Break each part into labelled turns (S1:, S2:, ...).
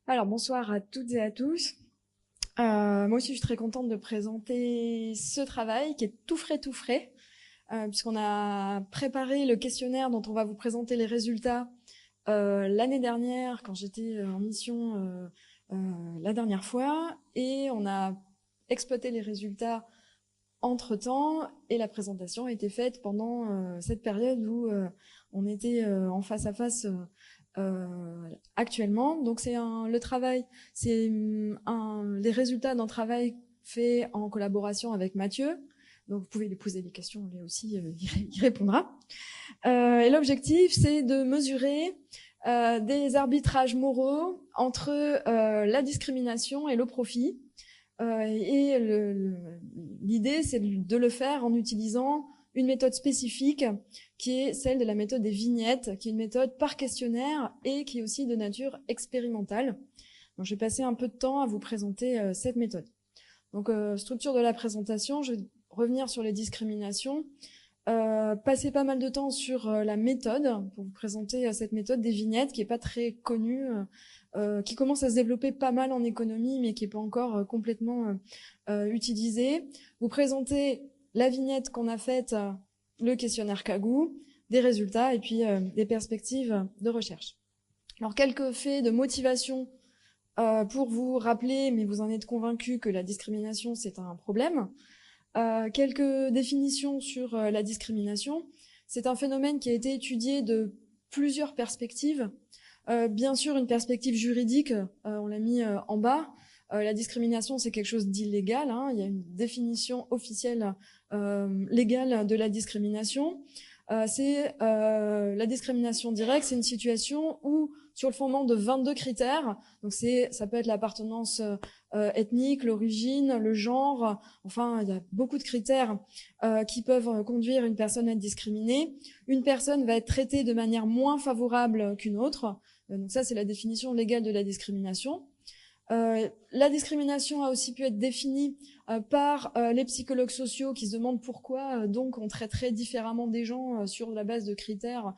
S1: Alors bonsoir à toutes et à tous. Moi aussi je suis très contente de présenter ce travail qui est tout frais, puisqu'on a préparé le questionnaire dont on va vous présenter les résultats l'année dernière quand j'étais en mission la dernière fois, et on a exploité les résultats entre-temps, et la présentation a été faite pendant cette période où on était en face à face actuellement. Donc le travail, c'est les résultats d'un travail fait en collaboration avec Mathieu. Donc vous pouvez lui poser des questions, lui aussi il répondra. Et l'objectif, c'est de mesurer des arbitrages moraux entre la discrimination et le profit. Et l'idée, c'est de le faire en utilisant une méthode spécifique qui est celle de la méthode des vignettes, qui est une méthode par questionnaire et qui est aussi de nature expérimentale. Donc, je vais passer un peu de temps à vous présenter cette méthode. Donc, structure de la présentation, je vais revenir sur les discriminations, passer pas mal de temps sur la méthode pour vous présenter cette méthode des vignettes qui est pas très connue, qui commence à se développer pas mal en économie, mais qui est pas encore complètement utilisée. Vous présenter la vignette qu'on a faite, le questionnaire Kagou, des résultats et puis des perspectives de recherche. Alors quelques faits de motivation pour vous rappeler, mais vous en êtes convaincus que la discrimination c'est un problème. Quelques définitions sur la discrimination. C'est un phénomène qui a été étudié de plusieurs perspectives. Bien sûr, une perspective juridique, on l'a mis en bas. La discrimination, c'est quelque chose d'illégal. Il y a une définition officielle légale de la discrimination. La discrimination directe, c'est une situation où, sur le fondement de 22 critères, donc ça peut être l'appartenance ethnique, l'origine, le genre, enfin, il y a beaucoup de critères qui peuvent conduire une personne à être discriminée. Une personne va être traitée de manière moins favorable qu'une autre. Donc ça, c'est la définition légale de la discrimination. La discrimination a aussi pu être définie par les psychologues sociaux qui se demandent pourquoi donc on traiterait différemment des gens sur la base de critères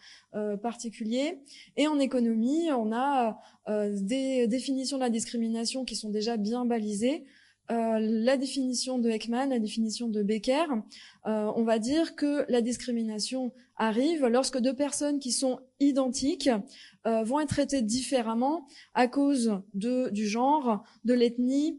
S1: particuliers. Et en économie, on a des définitions de la discrimination qui sont déjà bien balisées. La définition de Ekman, la définition de Becker, on va dire que la discrimination arrive lorsque deux personnes qui sont identiques vont être traitées différemment à cause du genre, de l'ethnie,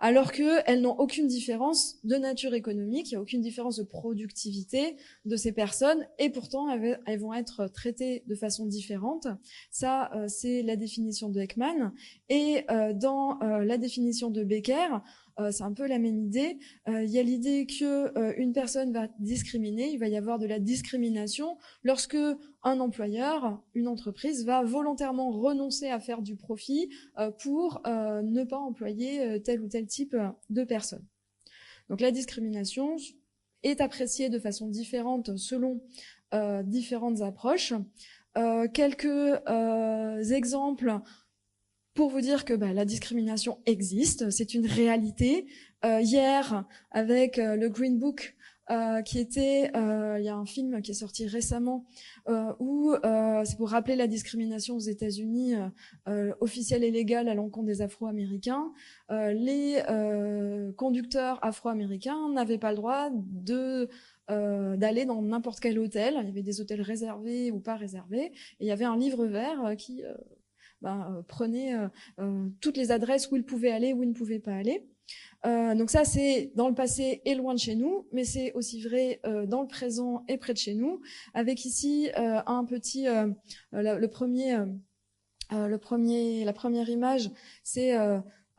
S1: alors qu'elles n'ont aucune différence de nature économique, il n'y a aucune différence de productivité de ces personnes, et pourtant elles vont être traitées de façon différente. Ça, c'est la définition de Ekman. Et dans la définition de Becker, c'est un peu la même idée. Il y a l'idée que une personne va discriminer, il va y avoir de la discrimination lorsque un employeur, une entreprise va volontairement renoncer à faire du profit pour ne pas employer tel ou tel type de personne. Donc la discrimination est appréciée de façon différente selon différentes approches. Quelques exemples pour vous dire que la discrimination existe, c'est une réalité. Hier, avec le Green Book, il y a un film qui est sorti récemment où c'est pour rappeler la discrimination aux États-Unis officielle et légale à l'encontre des Afro-Américains. Les conducteurs afro-américains n'avaient pas le droit d'aller dans n'importe quel hôtel. Il y avait des hôtels réservés ou pas réservés. Et il y avait un livre vert qui prenait toutes les adresses où ils pouvaient aller, où ils ne pouvaient pas aller. Donc ça, c'est dans le passé et loin de chez nous, mais c'est aussi vrai dans le présent et près de chez nous. Avec ici un petit, la première image, c'est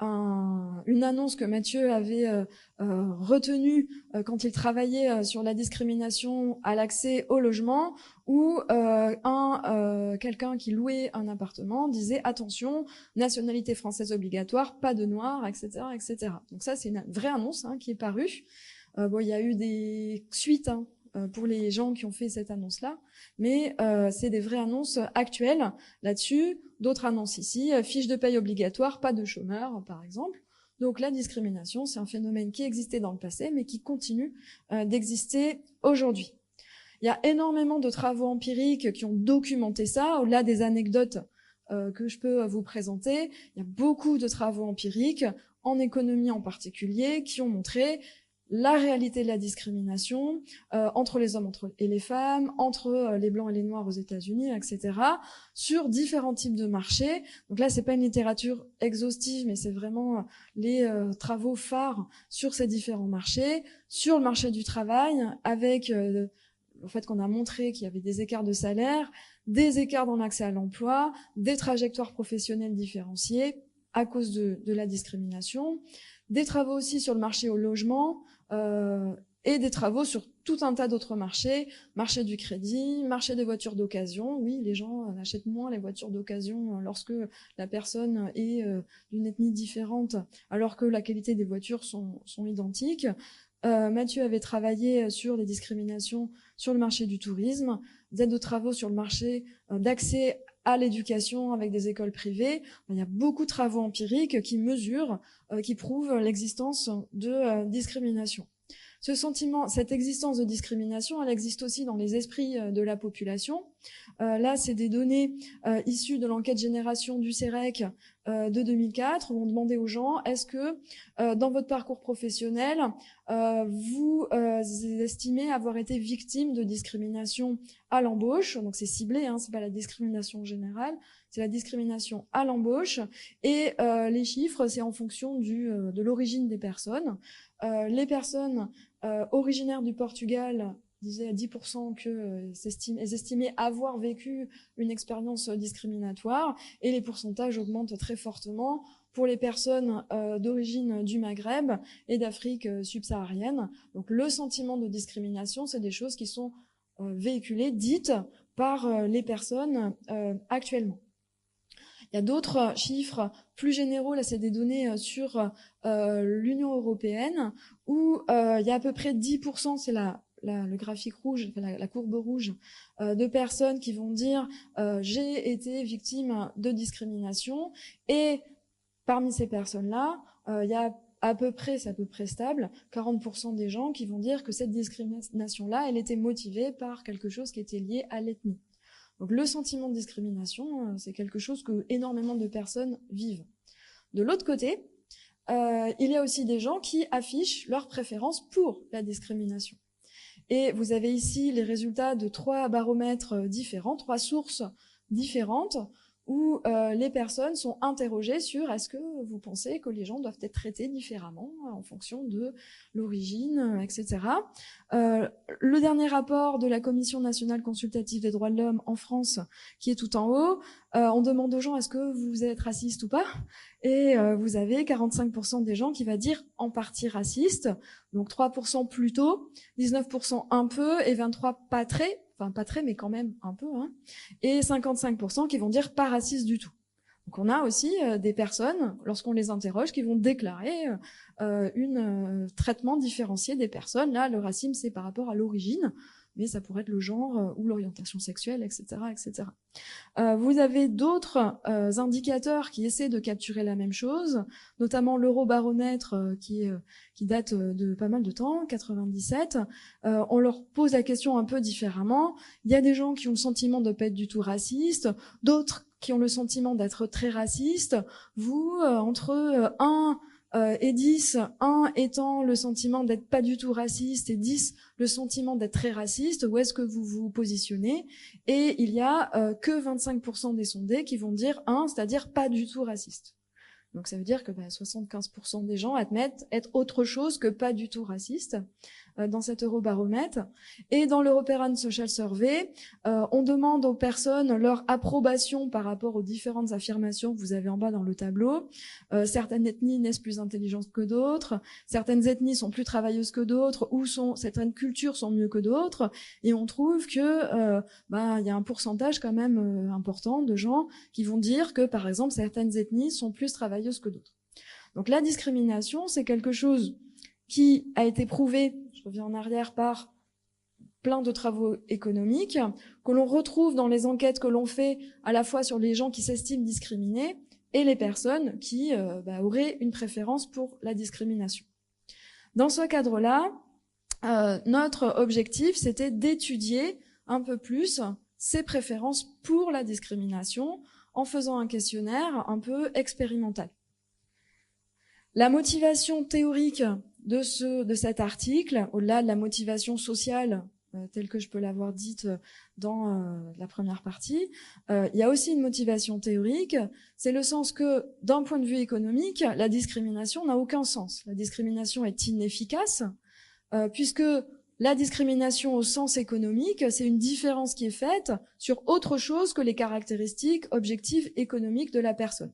S1: une annonce que Mathieu avait retenue quand il travaillait sur la discrimination à l'accès au logement, où quelqu'un qui louait un appartement disait attention, nationalité française obligatoire, pas de noirs, etc., etc. Donc ça, c'est une vraie annonce qui est parue. Il y a eu des suites pour les gens qui ont fait cette annonce-là, mais c'est des vraies annonces actuelles là-dessus. D'autres annonces ici, fiche de paye obligatoire, pas de chômeurs, par exemple. Donc la discrimination, c'est un phénomène qui existait dans le passé, mais qui continue d'exister aujourd'hui. Il y a énormément de travaux empiriques qui ont documenté ça, au-delà des anecdotes que je peux vous présenter. Il y a beaucoup de travaux empiriques, en économie en particulier, qui ont montré la réalité de la discrimination entre les hommes et les femmes, entre les blancs et les noirs aux États-Unis, etc., sur différents types de marchés. Donc là, c'est pas une littérature exhaustive, mais c'est vraiment les travaux phares sur ces différents marchés, sur le marché du travail, avec le fait qu'on a montré qu'il y avait des écarts de salaire, des écarts dans l'accès à l'emploi, des trajectoires professionnelles différenciées à cause de la discrimination, des travaux aussi sur le marché au logement, et des travaux sur tout un tas d'autres marchés, marché du crédit, marché des voitures d'occasion. Oui, les gens achètent moins les voitures d'occasion lorsque la personne est d'une ethnie différente, alors que la qualité des voitures sont identiques. Mathieu avait travaillé sur les discriminations sur le marché du tourisme, de travaux sur le marché d'accès à l'éducation avec des écoles privées. Il y a beaucoup de travaux empiriques qui mesurent, qui prouvent l'existence de discrimination. Ce sentiment, cette existence de discrimination, elle existe aussi dans les esprits de la population. Là, c'est des données issues de l'enquête génération du CEREC de 2004, où on demandait aux gens, est-ce que dans votre parcours professionnel, vous estimez avoir été victime de discrimination à l'embauche? Donc c'est ciblé, hein, c'est pas la discrimination générale, c'est la discrimination à l'embauche. Et les chiffres, c'est en fonction de l'origine des personnes. Les personnes originaires du Portugal disaient à 10% qu'elles estimaient avoir vécu une expérience discriminatoire, et les pourcentages augmentent très fortement pour les personnes d'origine du Maghreb et d'Afrique subsaharienne. Donc le sentiment de discrimination, c'est des choses qui sont véhiculées, dites par les personnes actuellement. Il y a d'autres chiffres plus généraux, là c'est des données sur l'Union européenne, où il y a à peu près 10%, c'est le graphique rouge, la courbe rouge, de personnes qui vont dire j'ai été victime de discrimination, et parmi ces personnes-là, il y a à peu près, c'est à peu près stable, 40% des gens qui vont dire que cette discrimination-là, elle était motivée par quelque chose qui était lié à l'ethnie. Donc le sentiment de discrimination, c'est quelque chose que énormément de personnes vivent. De l'autre côté, il y a aussi des gens qui affichent leur préférence pour la discrimination. Et vous avez ici les résultats de 3 baromètres différents, 3 sources différentes, où les personnes sont interrogées sur est-ce que vous pensez que les gens doivent être traités différemment en fonction de l'origine, etc. Le dernier rapport de la Commission nationale consultative des droits de l'homme en France, qui est tout en haut, on demande aux gens est-ce que vous êtes raciste ou pas, et vous avez 45% des gens qui va dire en partie raciste, donc 3% plutôt, 19% un peu et 23% pas très, enfin pas très mais quand même un peu, hein, et 55% qui vont dire pas raciste du tout. Donc on a aussi des personnes, lorsqu'on les interroge, qui vont déclarer un traitement différencié des personnes. Là, le racisme, c'est par rapport à l'origine, mais ça pourrait être le genre ou l'orientation sexuelle, etc., etc. Vous avez d'autres indicateurs qui essaient de capturer la même chose, notamment l'Eurobaromètre qui date de pas mal de temps, 97. On leur pose la question un peu différemment. Il y a des gens qui ont le sentiment de ne pas être du tout racistes, d'autres qui ont le sentiment d'être très racistes. Vous, entre 1 et 10, 1 étant le sentiment d'être pas du tout raciste et 10 le sentiment d'être très raciste, où est-ce que vous vous positionnez? Et il y a que 25% des sondés qui vont dire 1, c'est-à-dire pas du tout raciste. Donc ça veut dire que 75% des gens admettent être autre chose que pas du tout raciste dans cet Eurobaromètre. Et dans l'European Social Survey, on demande aux personnes leur approbation par rapport aux différentes affirmations que vous avez en bas dans le tableau. Certaines ethnies naissent plus intelligentes que d'autres, certaines ethnies sont plus travailleuses que d'autres, ou certaines cultures sont mieux que d'autres, et on trouve que il y a un pourcentage quand même important de gens qui vont dire que, par exemple, certaines ethnies sont plus travailleuses que d'autres. Donc la discrimination, c'est quelque chose qui a été prouvé, je reviens en arrière, par plein de travaux économiques, que l'on retrouve dans les enquêtes que l'on fait à la fois sur les gens qui s'estiment discriminés et les personnes qui auraient une préférence pour la discrimination. Dans ce cadre-là, notre objectif, c'était d'étudier un peu plus ces préférences pour la discrimination en faisant un questionnaire un peu expérimental. La motivation théorique de cet article, au-delà de la motivation sociale telle que je peux l'avoir dite dans la première partie, il y a aussi une motivation théorique, c'est le sens que, d'un point de vue économique, la discrimination n'a aucun sens. La discrimination est inefficace, puisque la discrimination au sens économique, c'est une différence qui est faite sur autre chose que les caractéristiques objectives économiques de la personne.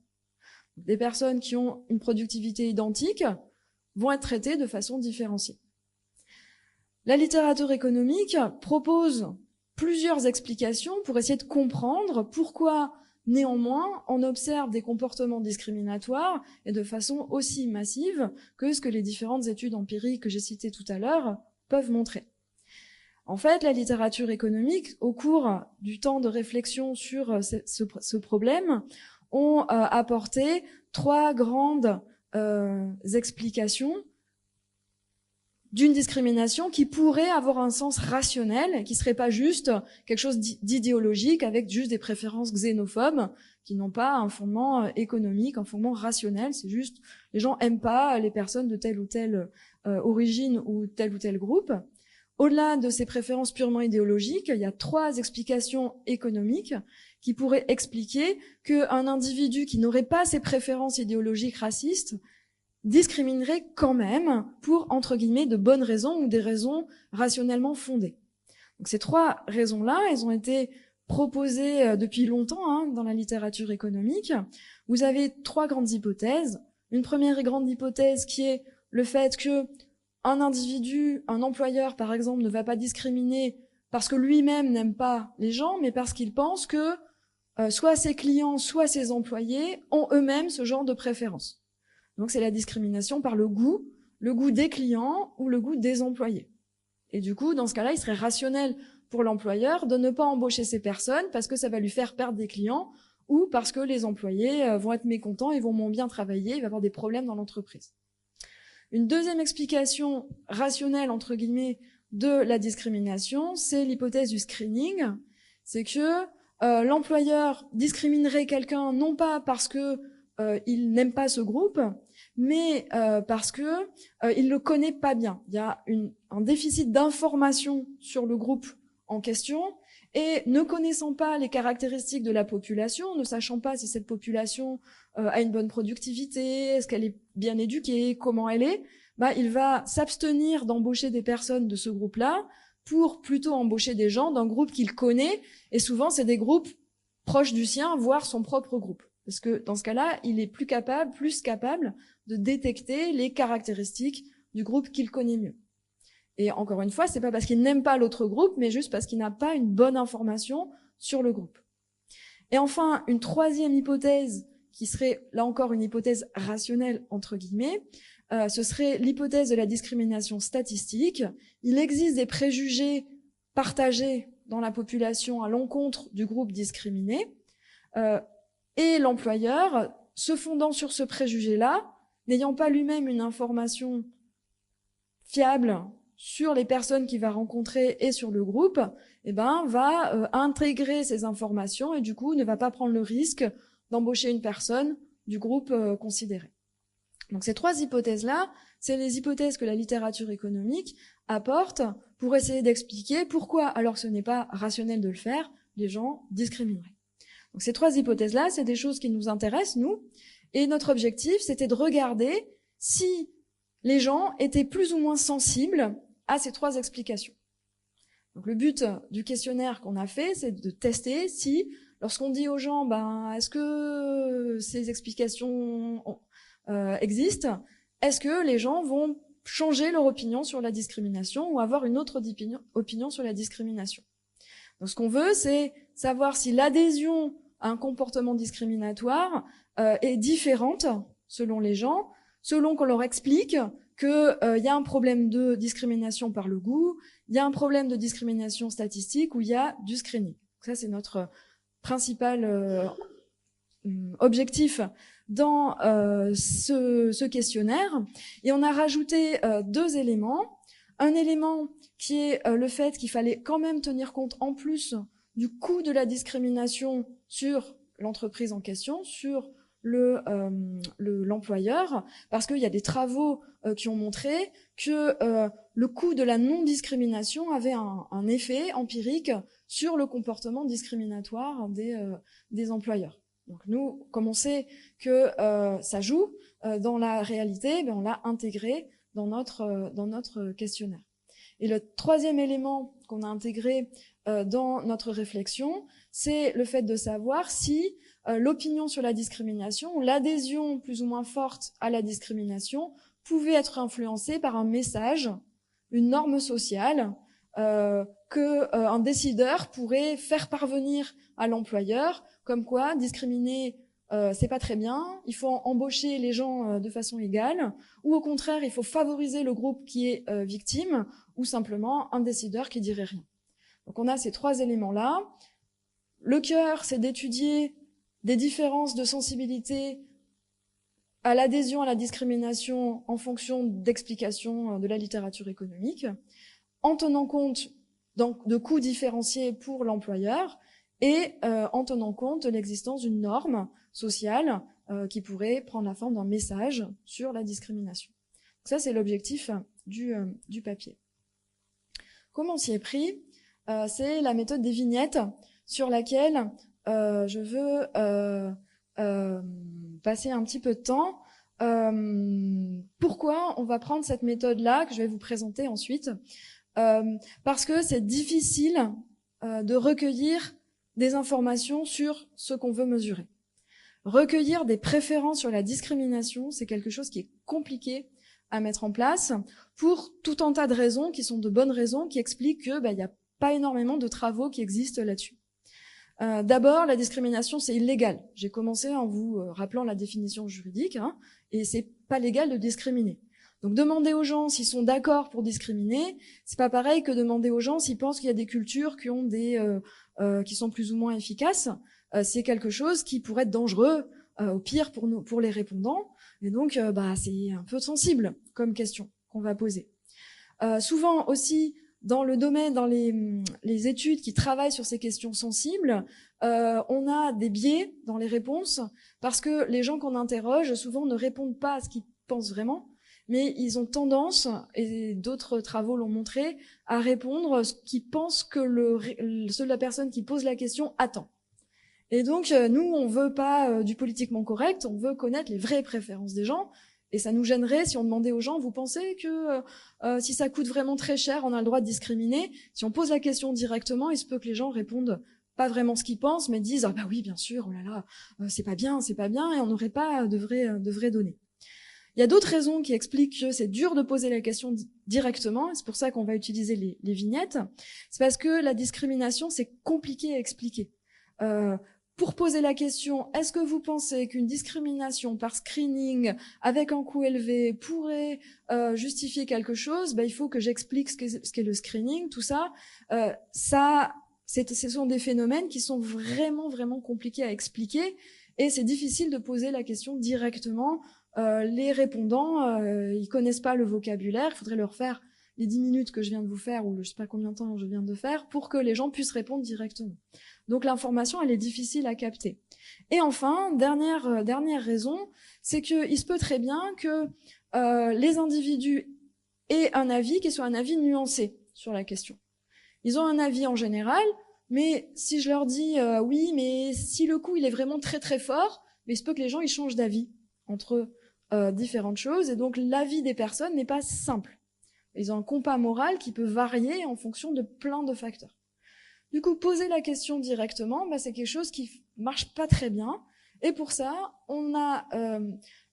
S1: Des personnes qui ont une productivité identique vont être traitées de façon différenciée. La littérature économique propose plusieurs explications pour essayer de comprendre pourquoi, néanmoins, on observe des comportements discriminatoires et de façon aussi massive que ce que les différentes études empiriques que j'ai citées tout à l'heure peuvent montrer. En fait, la littérature économique, au cours du temps de réflexion sur ce problème, ont apporté trois grandes explications d'une discrimination qui pourrait avoir un sens rationnel, qui serait pas juste quelque chose d'idéologique avec juste des préférences xénophobes qui n'ont pas un fondement économique, un fondement rationnel. C'est juste les gens aiment pas les personnes de telle ou telle origine ou tel groupe. Au-delà de ces préférences purement idéologiques, il y a trois explications économiques qui pourraient expliquer qu'un individu qui n'aurait pas ces préférences idéologiques racistes discriminerait quand même pour, entre guillemets, de bonnes raisons ou des raisons rationnellement fondées. Donc ces trois raisons-là, elles ont été proposées depuis longtemps dans la littérature économique. Vous avez trois grandes hypothèses. Une première et grande hypothèse qui est le fait que un individu, un employeur par exemple, ne va pas discriminer parce que lui-même n'aime pas les gens, mais parce qu'il pense que soit ses clients, soit ses employés ont eux-mêmes ce genre de préférence. Donc c'est la discrimination par le goût des clients ou le goût des employés. Et du coup, dans ce cas-là, il serait rationnel pour l'employeur de ne pas embaucher ces personnes parce que ça va lui faire perdre des clients ou parce que les employés vont être mécontents, ils vont moins bien travailler, il va avoir des problèmes dans l'entreprise. Une deuxième explication rationnelle, entre guillemets, de la discrimination, c'est l'hypothèse du screening. C'est que l'employeur discriminerait quelqu'un non pas parce que il n'aime pas ce groupe, mais parce que il le connaît pas bien. Il y a un déficit d'information sur le groupe en question, et ne connaissant pas les caractéristiques de la population, ne sachant pas si cette population a une bonne productivité, est-ce qu'elle est bien éduquée, comment elle est, il va s'abstenir d'embaucher des personnes de ce groupe-là pour plutôt embaucher des gens d'un groupe qu'il connaît, et souvent c'est des groupes proches du sien, voire son propre groupe. Parce que dans ce cas-là, il est plus capable de détecter les caractéristiques du groupe qu'il connaît mieux. Et encore une fois, c'est pas parce qu'il n'aime pas l'autre groupe, mais juste parce qu'il n'a pas une bonne information sur le groupe. Et enfin, une troisième hypothèse, qui serait là encore une hypothèse rationnelle, entre guillemets, ce serait l'hypothèse de la discrimination statistique. Il existe des préjugés partagés dans la population à l'encontre du groupe discriminé, et l'employeur, se fondant sur ce préjugé-là, n'ayant pas lui-même une information fiable sur les personnes qu'il va rencontrer et sur le groupe, va intégrer ces informations et du coup ne va pas prendre le risque d'embaucher une personne du groupe considéré. Donc ces trois hypothèses-là, c'est les hypothèses que la littérature économique apporte pour essayer d'expliquer pourquoi, alors que ce n'est pas rationnel de le faire, les gens discrimineraient. Donc ces trois hypothèses-là, c'est des choses qui nous intéressent, nous, et notre objectif, c'était de regarder si les gens étaient plus ou moins sensibles à ces trois explications. Donc le but du questionnaire qu'on a fait, c'est de tester si, lorsqu'on dit aux gens, est-ce que ces explications existent, est-ce que les gens vont changer leur opinion sur la discrimination ou avoir une autre opinion sur la discrimination. Donc ce qu'on veut, c'est savoir si l'adhésion à un comportement discriminatoire est différente selon les gens, selon qu'on leur explique qu'il y a un problème de discrimination par le goût, il y a un problème de discrimination statistique ou il y a du screening. Donc ça, c'est notre principal objectif dans ce questionnaire. Et on a rajouté deux éléments. Un élément qui est le fait qu'il fallait quand même tenir compte en plus du coût de la discrimination sur l'entreprise en question, sur l'employeur, parce qu'il y a des travaux qui ont montré que le coût de la non-discrimination avait un effet empirique sur le comportement discriminatoire des employeurs. Donc nous, comme on sait que ça joue dans la réalité, ben on l'a intégré dans notre questionnaire. Et le troisième élément qu'on a intégré dans notre réflexion, c'est le fait de savoir si l'opinion sur la discrimination, l'adhésion plus ou moins forte à la discrimination, pouvait être influencée par un message, une norme sociale, qu'un décideur pourrait faire parvenir à l'employeur, comme quoi discriminer c'est pas très bien, il faut embaucher les gens de façon égale, ou au contraire il faut favoriser le groupe qui est victime, ou simplement un décideur qui dirait rien. Donc on a ces trois éléments-là. Le cœur, c'est d'étudier des différences de sensibilité à l'adhésion à la discrimination en fonction d'explications de la littérature économique, en tenant compte donc de coûts différenciés pour l'employeur et en tenant compte de l'existence d'une norme sociale qui pourrait prendre la forme d'un message sur la discrimination. Donc ça, c'est l'objectif du papier. Comment on s'y est pris ? C'est la méthode des vignettes sur laquelle je veux passer un petit peu de temps. Pourquoi on va prendre cette méthode-là que je vais vous présenter ensuite ? Parce que c'est difficile de recueillir des informations sur ce qu'on veut mesurer. Recueillir des préférences sur la discrimination, c'est quelque chose qui est compliqué à mettre en place pour tout un tas de raisons qui sont de bonnes raisons, qui expliquent que il y a pas énormément de travaux qui existent là-dessus. D'abord, la discrimination, c'est illégal. J'ai commencé en vous rappelant la définition juridique, et c'est pas légal de discriminer. Donc demander aux gens s'ils sont d'accord pour discriminer, c'est pas pareil que demander aux gens s'ils pensent qu'il y a des cultures qui ont qui sont plus ou moins efficaces. C'est quelque chose qui pourrait être dangereux, au pire pour les répondants. Et donc, c'est un peu sensible comme question qu'on va poser. Souvent aussi, dans le domaine, dans les études qui travaillent sur ces questions sensibles, on a des biais dans les réponses parce que les gens qu'on interroge souvent ne répondent pas à ce qu'ils pensent vraiment, mais ils ont tendance, et d'autres travaux l'ont montré, à répondre ce qu'ils pensent que la personne qui pose la question attend. Et donc, nous, on veut pas du politiquement correct, on veut connaître les vraies préférences des gens. Et ça nous gênerait si on demandait aux gens, vous pensez que si ça coûte vraiment très cher, on a le droit de discriminer? Si on pose la question directement, il se peut que les gens répondent pas vraiment ce qu'ils pensent, mais disent « Ah bah oui, bien sûr, oh là là, c'est pas bien, et on n'aurait pas de vraies données. » Il y a d'autres raisons qui expliquent que c'est dur de poser la question directement, et c'est pour ça qu'on va utiliser les vignettes. C'est parce que la discrimination, c'est compliqué à expliquer. Pour poser la question, est-ce que vous pensez qu'une discrimination par screening avec un coût élevé pourrait justifier quelque chose? Il faut que j'explique ce qu'est le screening, tout ça. Ce sont des phénomènes qui sont vraiment, vraiment compliqués à expliquer et c'est difficile de poser la question directement. Les répondants, ils connaissent pas le vocabulaire, il faudrait leur faire les 10 minutes que je viens de vous faire ou je sais pas combien de temps je viens de faire pour que les gens puissent répondre directement. Donc l'information, elle est difficile à capter. Et enfin, dernière raison, c'est qu'il se peut très bien que les individus aient un avis qui soit un avis nuancé sur la question. Ils ont un avis en général, mais si je leur dis oui, mais si le coup il est vraiment très très fort, mais il se peut que les gens ils changent d'avis entre différentes choses, et donc l'avis des personnes n'est pas simple. Ils ont un compas moral qui peut varier en fonction de plein de facteurs. Du coup, poser la question directement, c'est quelque chose qui marche pas très bien. Et pour ça, on a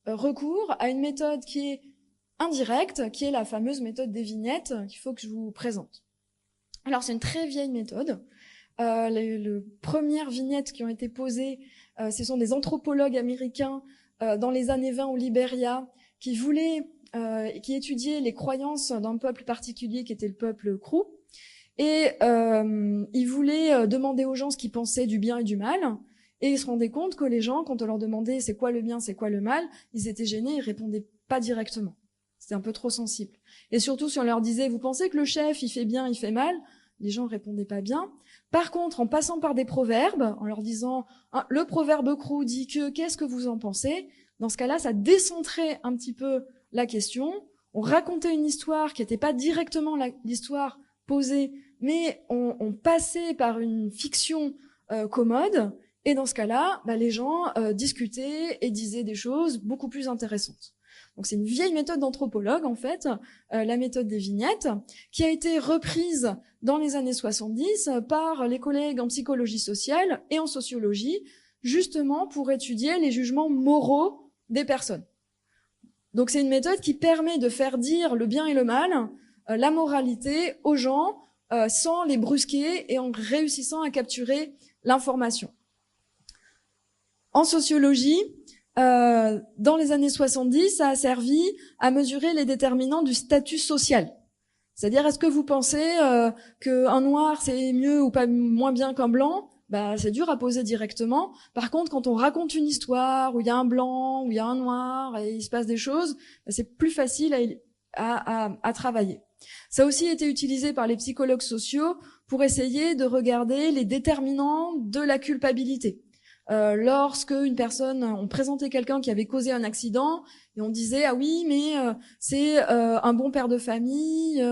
S1: recours à une méthode qui est indirecte, qui est la fameuse méthode des vignettes qu'il faut que je vous présente. Alors, c'est une très vieille méthode. Les premières vignettes qui ont été posées, ce sont des anthropologues américains dans les années 20 au Libéria qui étudiaient les croyances d'un peuple particulier qui était le peuple Krou. Et ils voulaient demander aux gens ce qu'ils pensaient du bien et du mal, et ils se rendaient compte que les gens, quand on leur demandait c'est quoi le bien, c'est quoi le mal, ils étaient gênés, ils répondaient pas directement. C'était un peu trop sensible. Et surtout, si on leur disait vous pensez que le chef il fait bien, il fait mal, les gens répondaient pas bien, Par contre, en passant par des proverbes, en leur disant « le proverbe crew dit que, qu'est-ce que vous en pensez ?» Dans ce cas-là, ça décentrait un petit peu la question. On racontait une histoire qui n'était pas directement l'histoire posée, mais on passait par une fiction commode. Et dans ce cas-là, les gens discutaient et disaient des choses beaucoup plus intéressantes. Donc c'est une vieille méthode d'anthropologue, en fait, la méthode des vignettes, qui a été reprise dans les années 70 par les collègues en psychologie sociale et en sociologie, justement pour étudier les jugements moraux des personnes. Donc c'est une méthode qui permet de faire dire le bien et le mal, la moralité aux gens, sans les brusquer et en réussissant à capturer l'information. En sociologie, dans les années 70, ça a servi à mesurer les déterminants du statut social. C'est-à-dire, est-ce que vous pensez qu'un noir c'est mieux ou pas moins bien qu'un blanc? C'est dur à poser directement. Par contre, quand on raconte une histoire où il y a un blanc, où il y a un noir et il se passe des choses, c'est plus facile à travailler. Ça a aussi été utilisé par les psychologues sociaux pour essayer de regarder les déterminants de la culpabilité. Lorsque une personne, on présentait quelqu'un qui avait causé un accident et on disait ah oui mais c'est un bon père de famille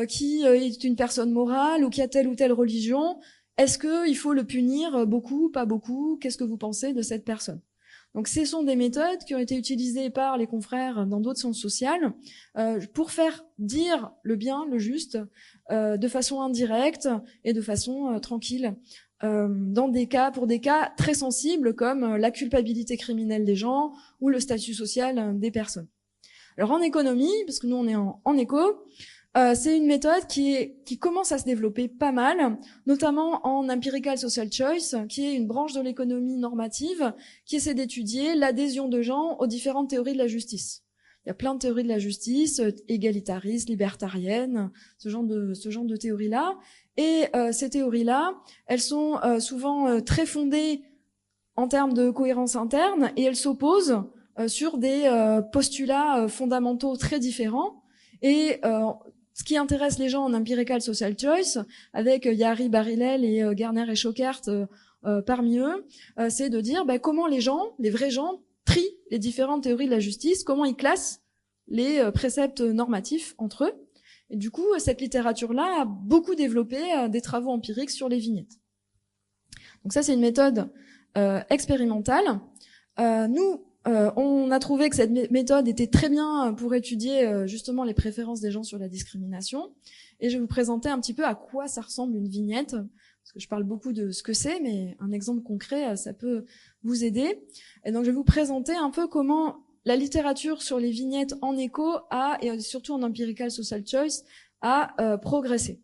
S1: qui est une personne morale ou qui a telle ou telle religion, est-ce que il faut le punir beaucoup, pas beaucoup, qu'est-ce que vous pensez de cette personne? Donc ce sont des méthodes qui ont été utilisées par les confrères dans d'autres sciences sociales pour faire dire le bien, le juste de façon indirecte et de façon tranquille. Pour des cas très sensibles comme la culpabilité criminelle des gens ou le statut social des personnes. Alors en économie, parce que nous on est en éco, c'est une méthode qui commence à se développer pas mal, notamment en empirical social choice, qui est une branche de l'économie normative qui essaie d'étudier l'adhésion de gens aux différentes théories de la justice. Il y a plein de théories de la justice, égalitaristes, libertariennes, ce genre de théories-là. Et ces théories-là, elles sont souvent très fondées en termes de cohérence interne et elles s'opposent sur des postulats fondamentaux très différents. Et ce qui intéresse les gens en empirical social choice, avec Yari, Bar-Hillel et Garner et Schockert parmi eux, c'est de dire comment les gens, les vrais gens, trient les différentes théories de la justice, comment ils classent les préceptes normatifs entre eux. Et du coup, cette littérature-là a beaucoup développé des travaux empiriques sur les vignettes. Donc ça, c'est une méthode expérimentale. On a trouvé que cette méthode était très bien pour étudier justement les préférences des gens sur la discrimination. Et je vais vous présenter un petit peu à quoi ça ressemble une vignette, parce que je parle beaucoup de ce que c'est, mais un exemple concret, ça peut vous aider. Et donc, je vais vous présenter un peu comment la littérature sur les vignettes en éco et surtout en empirical social choice, a progressé.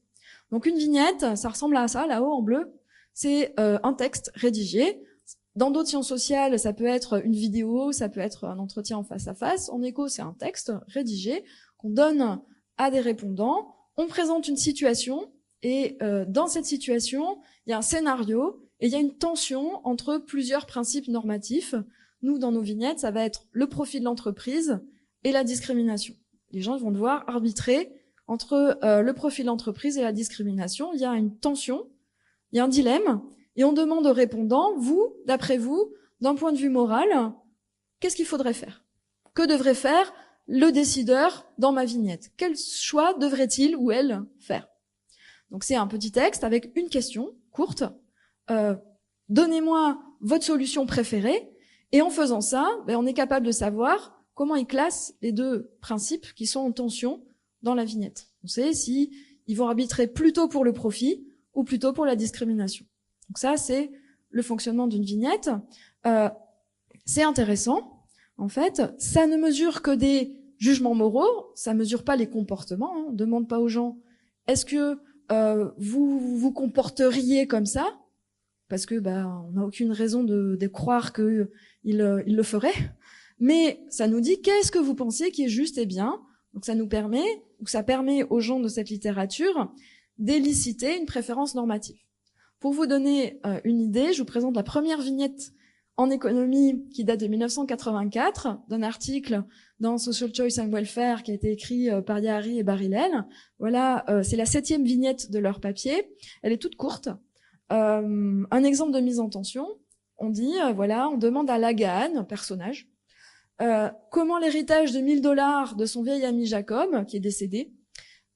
S1: Donc une vignette, ça ressemble à ça, là-haut en bleu. C'est un texte rédigé. Dans d'autres sciences sociales, ça peut être une vidéo, ça peut être un entretien en face à face. En éco, c'est un texte rédigé qu'on donne à des répondants. On présente une situation et dans cette situation, il y a un scénario et il y a une tension entre plusieurs principes normatifs. Nous, dans nos vignettes, ça va être le profit de l'entreprise et la discrimination. Les gens vont devoir arbitrer entre le profit de l'entreprise et la discrimination. Il y a une tension, il y a un dilemme, et on demande aux répondants, vous, d'après vous, d'un point de vue moral, qu'est-ce qu'il faudrait faire? Que devrait faire le décideur dans ma vignette? Quel choix devrait-il ou elle faire? Donc c'est un petit texte avec une question courte. Donnez-moi votre solution préférée. Et en faisant ça, on est capable de savoir comment ils classent les deux principes qui sont en tension dans la vignette. On sait si ils vont arbitrer plutôt pour le profit ou plutôt pour la discrimination. Donc ça, c'est le fonctionnement d'une vignette. C'est intéressant. En fait, ça ne mesure que des jugements moraux, ça mesure pas les comportements. On demande pas aux gens est-ce que vous vous comporteriez comme ça, parce que on n'a aucune raison de croire que il le ferait, mais ça nous dit qu'est-ce que vous pensez qui est juste et bien. Donc ça permet aux gens de cette littérature d'éliciter une préférence normative. Pour vous donner une idée, je vous présente la première vignette en économie qui date de 1984, d'un article dans Social Choice and Welfare qui a été écrit par Yari et Bar-Hillel. Voilà, c'est la 7e vignette de leur papier. Elle est toute courte. Un exemple de mise en tension, on dit, voilà, on demande à Lagaan, personnage, comment l'héritage de $1000 de son vieil ami Jacob, qui est décédé,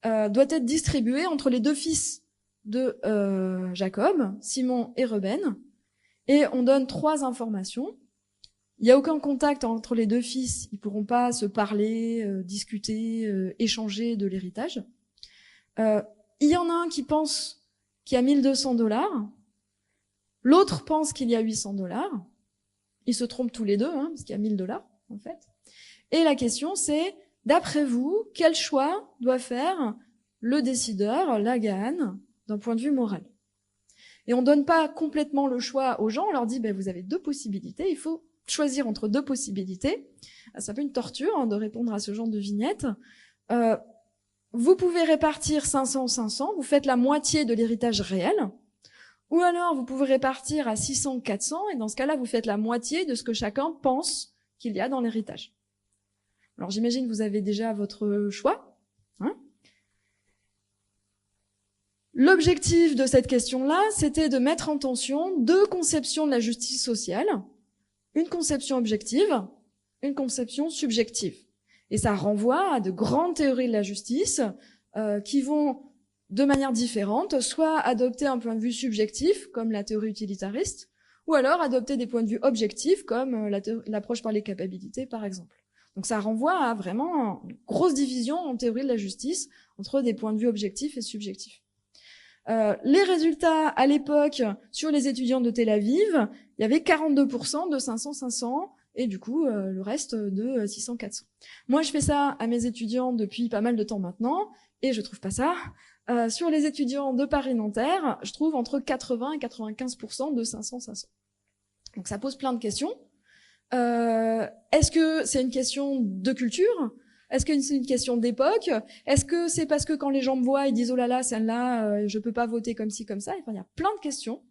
S1: doit être distribué entre les 2 fils de Jacob, Simon et Reuben, et on donne 3 informations. Il n'y a aucun contact entre les 2 fils, ils pourront pas se parler, discuter, échanger de l'héritage. Il y en a un qui pense qu'il y a $1200, l'autre pense qu'il y a $800. Ils se trompent tous les deux, hein, parce qu'il y a $1000 en fait. Et la question c'est, d'après vous, quel choix doit faire le décideur, Lagaan, d'un point de vue moral? Et on donne pas complètement le choix aux gens, on leur dit, vous avez 2 possibilités, il faut choisir entre 2 possibilités. C'est un peu une torture hein, de répondre à ce genre de vignette. Vous pouvez répartir 500-500, vous faites la moitié de l'héritage réel, ou alors vous pouvez répartir à 600-400, et dans ce cas-là, vous faites la moitié de ce que chacun pense qu'il y a dans l'héritage. Alors j'imagine que vous avez déjà votre choix. Hein. L'objectif de cette question-là, c'était de mettre en tension 2 conceptions de la justice sociale, une conception objective, une conception subjective. Et ça renvoie à de grandes théories de la justice qui vont, de manière différente, soit adopter un point de vue subjectif, comme la théorie utilitariste, ou alors adopter des points de vue objectifs, comme l'approche par les capabilités, par exemple. Donc ça renvoie à vraiment une grosse division en théorie de la justice entre des points de vue objectifs et subjectifs. Les résultats à l'époque sur les étudiants de Tel Aviv, il y avait 42% de 500-500 et du coup le reste de 600-400. Moi je fais ça à mes étudiants depuis pas mal de temps maintenant et je trouve pas ça. Sur les étudiants de Paris-Nanterre, je trouve entre 80 et 95% de 500-500. Donc ça pose plein de questions. Est-ce que c'est une question de culture ? Est-ce que c'est une question d'époque ? Est-ce que c'est parce que quand les gens me voient, ils disent « Oh là là, celle-là, je peux pas voter comme ci, comme ça ?» Enfin, il y a plein de questions.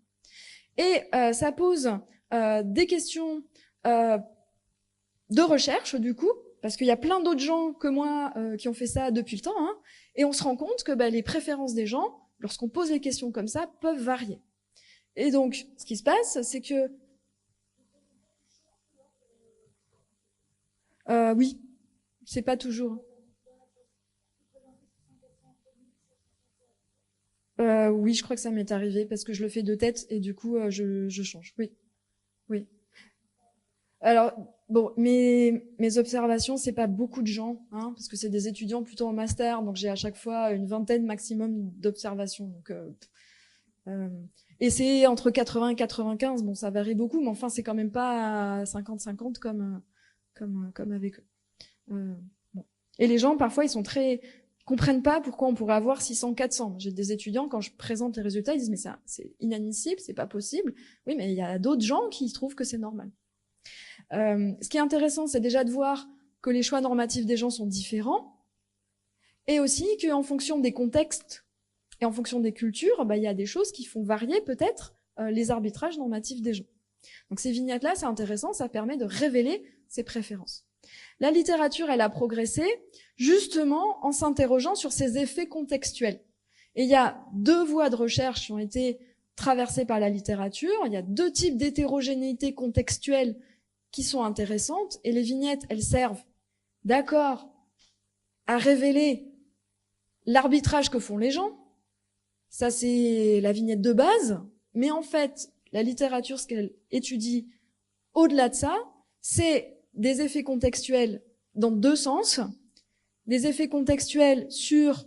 S1: Et ça pose des questions de recherche, du coup, parce qu'il y a plein d'autres gens que moi qui ont fait ça depuis le temps, hein, et on se rend compte que les préférences des gens, lorsqu'on pose les questions comme ça, peuvent varier. Et donc, ce qui se passe, c'est que... oui, c'est pas toujours... oui, je crois que ça m'est arrivé, parce que je le fais de tête, et du coup, je change. Oui, oui. Alors, bon, mes observations, c'est pas beaucoup de gens, hein, parce que c'est des étudiants plutôt en master, donc j'ai à chaque fois une vingtaine maximum d'observations. Donc, et c'est entre 80 et 95, bon, ça varie beaucoup, mais enfin, c'est quand même pas 50-50 comme avec eux. Bon. Et les gens, parfois, ils comprennent pas pourquoi on pourrait avoir 600-400. J'ai des étudiants, quand je présente les résultats, ils disent, mais ça, c'est inadmissible, c'est pas possible. Oui, mais il y a d'autres gens qui trouvent que c'est normal. Ce qui est intéressant, c'est déjà de voir que les choix normatifs des gens sont différents, et aussi qu'en fonction des contextes et en fonction des cultures, il y a des choses qui font varier peut-être les arbitrages normatifs des gens. Donc ces vignettes-là, c'est intéressant, ça permet de révéler ces préférences. La littérature, elle a progressé justement en s'interrogeant sur ces effets contextuels. Et il y a 2 voies de recherche qui ont été traversées par la littérature. Il y a 2 types d'hétérogénéité contextuelle qui sont intéressantes, et les vignettes, elles servent, d'accord, à révéler l'arbitrage que font les gens. Ça, c'est la vignette de base. Mais en fait, la littérature, ce qu'elle étudie au-delà de ça, c'est des effets contextuels dans 2 sens. Des effets contextuels sur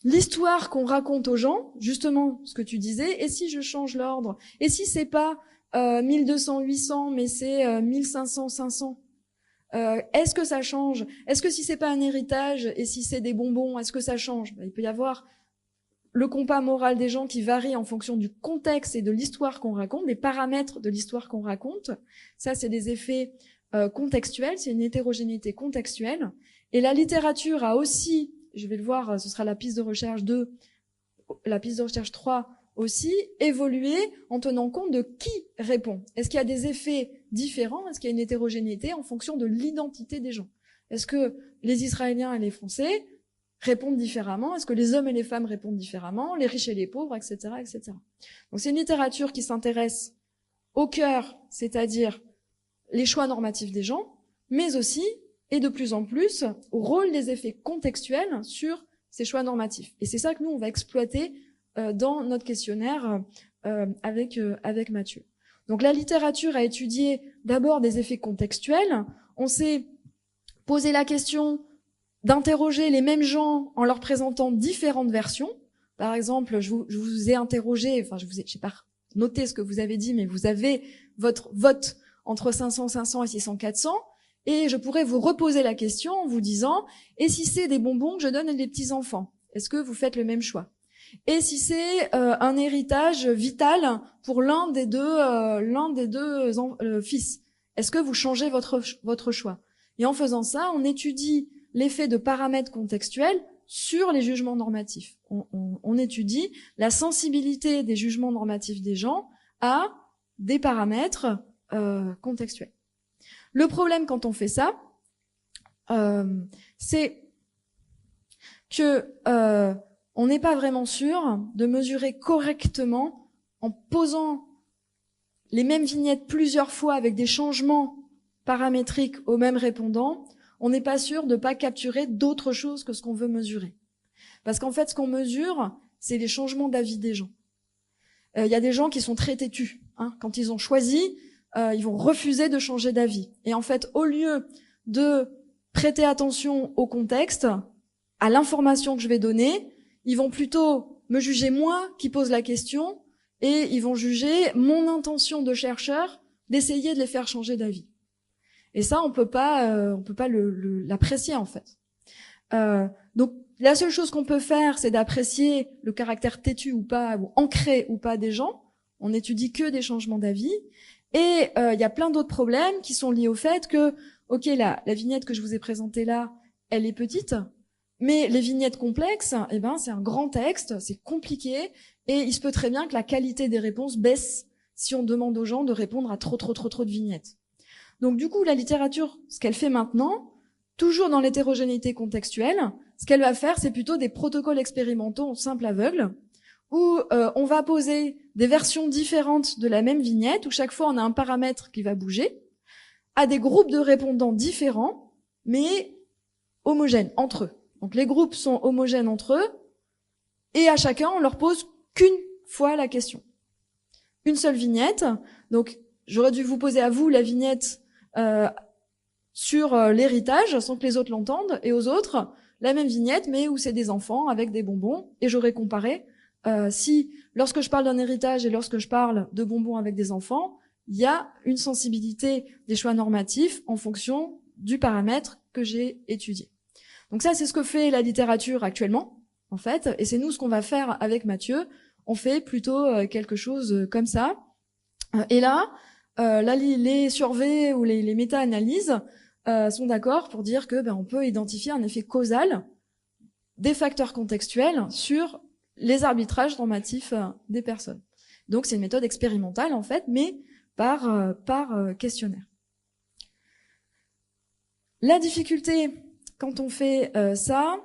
S1: l'histoire qu'on raconte aux gens, justement ce que tu disais, et si je change l'ordre, et si c'est pas 1200-800, mais c'est 1500-500, est-ce que ça change? Est-ce que si c'est pas un héritage, et si c'est des bonbons, est-ce que ça change? Il peut y avoir le compas moral des gens qui varie en fonction du contexte et de l'histoire qu'on raconte, des paramètres de l'histoire qu'on raconte. Ça, c'est des effets contextuels, c'est une hétérogénéité contextuelle. Et la littérature a aussi, je vais le voir, ce sera la piste de recherche 2, la piste de recherche 3, aussi évolué en tenant compte de qui répond. Est-ce qu'il y a des effets différents? Est-ce qu'il y a une hétérogénéité en fonction de l'identité des gens? Est-ce que les Israéliens et les Français répondent différemment? Est-ce que les hommes et les femmes répondent différemment? Les riches et les pauvres, etc., etc. Donc c'est une littérature qui s'intéresse au cœur, c'est-à-dire les choix normatifs des gens, mais aussi, et de plus en plus, au rôle des effets contextuels sur ces choix normatifs. Et c'est ça que nous, on va exploiter dans notre questionnaire avec Mathieu. Donc la littérature a étudié d'abord des effets contextuels. On s'est posé la question d'interroger les mêmes gens en leur présentant différentes versions. Par exemple, je vous ai interrogé, enfin j'ai pas noté ce que vous avez dit, mais vous avez votre vote entre 500, 500 et 600, 400, et je pourrais vous reposer la question en vous disant, et si c'est des bonbons que je donne à des petits-enfants, est-ce que vous faites le même choix? Et si c'est un héritage vital pour l'un des deux fils, est-ce que vous changez votre choix? Et en faisant ça, on étudie l'effet de paramètres contextuels sur les jugements normatifs. On étudie la sensibilité des jugements normatifs des gens à des paramètres contextuels. Le problème quand on fait ça, c'est que on n'est pas vraiment sûr de mesurer correctement en posant les mêmes vignettes plusieurs fois avec des changements paramétriques aux mêmes répondants. On n'est pas sûr de pas capturer d'autres choses que ce qu'on veut mesurer. Parce qu'en fait, ce qu'on mesure, c'est les changements d'avis des gens. Il y a des gens qui sont très têtus. Quand ils ont choisi, ils vont refuser de changer d'avis. Et en fait, au lieu de prêter attention au contexte, à l'information que je vais donner, ils vont plutôt me juger moi qui pose la question et ils vont juger mon intention de chercheur d'essayer de les faire changer d'avis. Et ça, on peut pas l'apprécier en fait. Donc la seule chose qu'on peut faire, c'est d'apprécier le caractère têtu ou pas, ou ancré ou pas des gens. On n'étudie que des changements d'avis. Et il y a plein d'autres problèmes qui sont liés au fait que, ok, la vignette que je vous ai présentée là, elle est petite, mais les vignettes complexes, eh ben, c'est un grand texte, c'est compliqué, et il se peut très bien que la qualité des réponses baisse si on demande aux gens de répondre à trop de vignettes. Donc du coup, la littérature, ce qu'elle fait maintenant, toujours dans l'hétérogénéité contextuelle, ce qu'elle va faire, c'est plutôt des protocoles expérimentaux en simple aveugle, où on va poser des versions différentes de la même vignette, où chaque fois on a un paramètre qui va bouger, à des groupes de répondants différents, mais homogènes entre eux. Donc les groupes sont homogènes entre eux, et à chacun on leur pose qu'une fois la question. Une seule vignette, donc j'aurais dû vous poser à vous la vignette sur l'héritage, sans que les autres l'entendent, et aux autres, la même vignette, mais où c'est des enfants avec des bonbons, et j'aurais comparé si, lorsque je parle d'un héritage et lorsque je parle de bonbons avec des enfants, il y a une sensibilité des choix normatifs en fonction du paramètre que j'ai étudié. Donc ça, c'est ce que fait la littérature actuellement, en fait, et c'est nous ce qu'on va faire avec Mathieu. On fait plutôt quelque chose comme ça. Et là, les surveys ou les méta-analyses sont d'accord pour dire que on peut identifier un effet causal des facteurs contextuels sur les arbitrages normatifs des personnes. Donc c'est une méthode expérimentale en fait, mais par questionnaire. La difficulté quand on fait ça,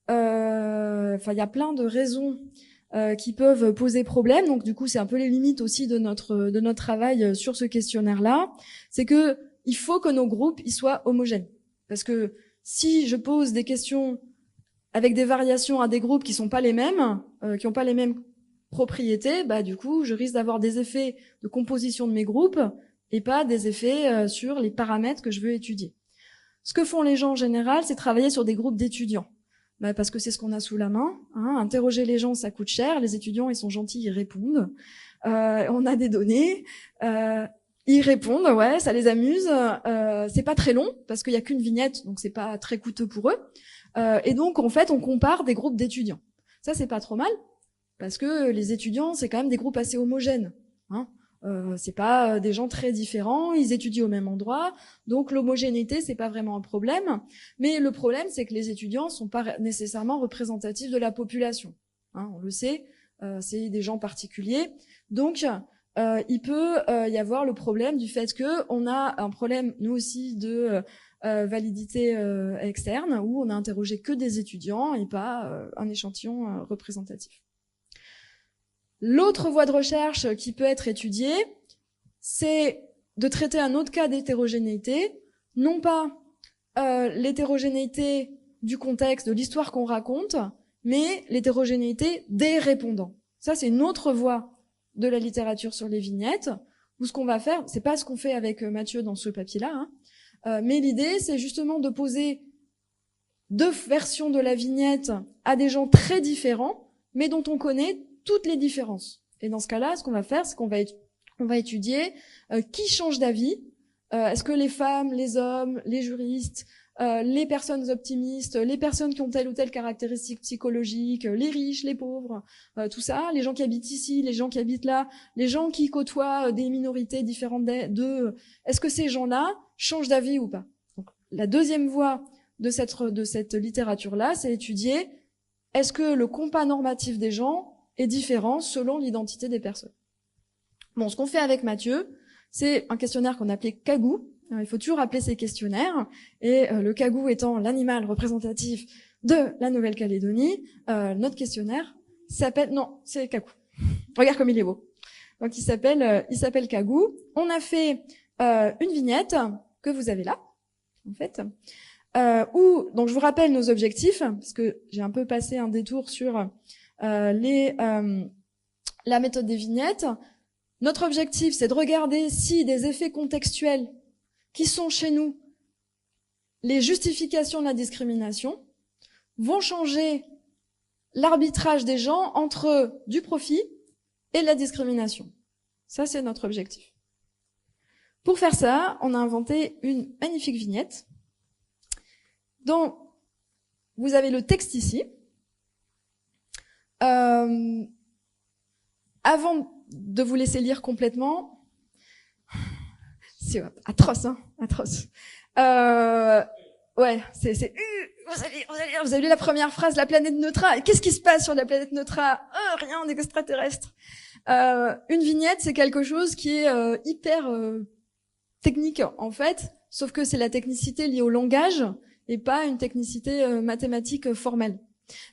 S1: il y a plein de raisons qui peuvent poser problème. Donc du coup, c'est un peu les limites aussi de notre travail sur ce questionnaire-là. C'est que il faut que nos groupes ils soient homogènes. Parce que si je pose des questions avec des variations à des groupes qui sont pas les mêmes, qui ont pas les mêmes propriétés, du coup, je risque d'avoir des effets de composition de mes groupes et pas des effets sur les paramètres que je veux étudier. Ce que font les gens en général, c'est travailler sur des groupes d'étudiants. Parce que c'est ce qu'on a sous la main. Interroger les gens, ça coûte cher. Les étudiants, ils sont gentils, ils répondent. On a des données. Ils répondent, ouais, ça les amuse. C'est pas très long parce qu'il y a qu'une vignette, donc c'est pas très coûteux pour eux. Et donc, en fait, on compare des groupes d'étudiants. Ça, c'est pas trop mal parce que les étudiants, c'est quand même des groupes assez homogènes. C'est pas des gens très différents, ils étudient au même endroit, donc l'homogénéité c'est pas vraiment un problème. Mais le problème c'est que les étudiants sont pas nécessairement représentatifs de la population. On le sait, c'est des gens particuliers. Donc il peut y avoir le problème du fait que on a un problème nous aussi de validité externe, où on a interrogé que des étudiants et pas un échantillon représentatif. L'autre voie de recherche qui peut être étudiée, c'est de traiter un autre cas d'hétérogénéité, non pas l'hétérogénéité du contexte, de l'histoire qu'on raconte, mais l'hétérogénéité des répondants. Ça, c'est une autre voie de la littérature sur les vignettes, où ce qu'on va faire, c'est pas ce qu'on fait avec Mathieu dans ce papier-là, mais l'idée, c'est justement de poser deux versions de la vignette à des gens très différents, mais dont on connaît toutes les différences. Et dans ce cas-là, ce qu'on va faire, c'est qu'on va étudier qui change d'avis. Est-ce que les femmes, les hommes, les juristes, les personnes optimistes, les personnes qui ont telle ou telle caractéristique psychologique, les riches, les pauvres, tout ça, les gens qui habitent ici, les gens qui habitent là, les gens qui côtoient des minorités différentes d'eux, est-ce que ces gens-là changent d'avis ou pas? Donc, la deuxième voie de cette littérature-là, c'est étudier est-ce que le compas normatif des gens est différent selon l'identité des personnes. Bon, ce qu'on fait avec Mathieu, c'est un questionnaire qu'on appelait Kagou. Il faut toujours appeler ces questionnaires. Et le Kagou étant l'animal représentatif de la Nouvelle-Calédonie, notre questionnaire s'appelle... Non, c'est Kagou. Regarde comme il est beau. Donc il s'appelle Kagou. On a fait une vignette que vous avez là, en fait, donc je vous rappelle nos objectifs, parce que j'ai un peu passé un détour sur la méthode des vignettes. Notre objectif, c'est de regarder si des effets contextuels qui sont chez nous les justifications de la discrimination vont changer l'arbitrage des gens entre du profit et la discrimination. Ça, c'est notre objectif. Pour faire ça, on a inventé une magnifique vignette dont vous avez le texte ici. Avant de vous laisser lire complètement, c'est atroce, hein, atroce. Ouais, vous avez lu la première phrase, la planète Neutra. Qu'est-ce qui se passe sur la planète Neutra? Rien d'extraterrestre. Une vignette, c'est quelque chose qui est hyper technique en fait, sauf que c'est la technicité liée au langage et pas une technicité mathématique formelle.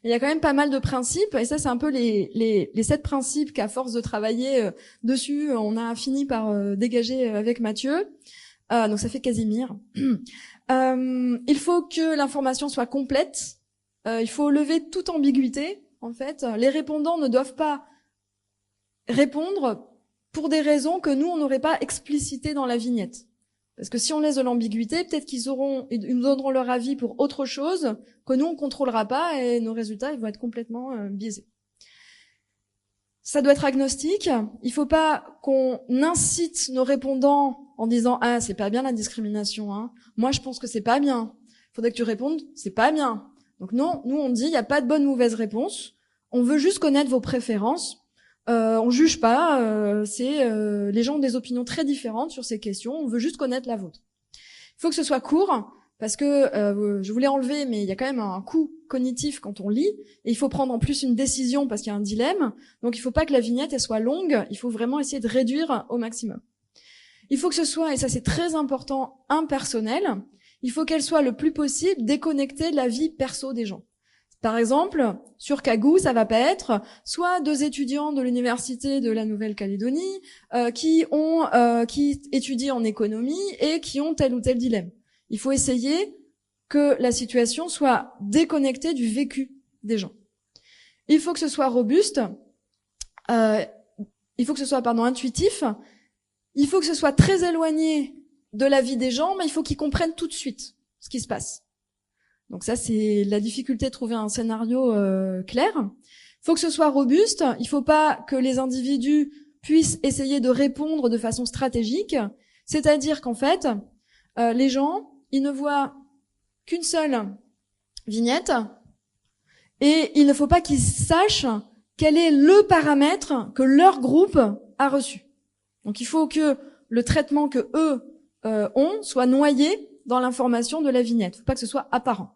S1: Il y a quand même pas mal de principes, et ça c'est un peu les 7 principes qu'à force de travailler dessus, on a fini par dégager avec Mathieu. Donc ça fait Casimir. Il faut que l'information soit complète, il faut lever toute ambiguïté. En fait, les répondants ne doivent pas répondre pour des raisons que nous on n'aurait pas explicitées dans la vignette. Parce que si on laisse de l'ambiguïté, peut-être ils nous donneront leur avis pour autre chose que nous on contrôlera pas et nos résultats ils vont être complètement biaisés. Ça doit être agnostique. Il faut pas qu'on incite nos répondants en disant ah c'est pas bien la discrimination, hein. Moi je pense que c'est pas bien. Faudrait que tu répondes c'est pas bien. Donc non, nous on dit il y a pas de bonne ou mauvaise réponse. On veut juste connaître vos préférences. On juge pas, c'est les gens ont des opinions très différentes sur ces questions, on veut juste connaître la vôtre. Il faut que ce soit court, parce que je voulais enlever, mais il y a quand même un coût cognitif quand on lit, et il faut prendre en plus une décision parce qu'il y a un dilemme, donc il faut pas que la vignette elle soit longue, il faut vraiment essayer de réduire au maximum. Il faut que ce soit, et ça c'est très important, impersonnel, il faut qu'elle soit le plus possible déconnectée de la vie perso des gens. Par exemple, sur Kagou, ça va pas être soit 2 étudiants de l'université de la Nouvelle-Calédonie qui étudient en économie et qui ont tel ou tel dilemme. Il faut essayer que la situation soit déconnectée du vécu des gens. Il faut que ce soit robuste, il faut que ce soit intuitif, il faut que ce soit très éloigné de la vie des gens, mais il faut qu'ils comprennent tout de suite ce qui se passe. Donc ça, c'est la difficulté de trouver un scénario clair. Il faut que ce soit robuste. Il faut pas que les individus puissent essayer de répondre de façon stratégique. C'est-à-dire qu'en fait, les gens, ils ne voient qu'une seule vignette et il ne faut pas qu'ils sachent quel est le paramètre que leur groupe a reçu. Donc il faut que le traitement que eux ont soit noyé dans l'information de la vignette. Il ne faut pas que ce soit apparent.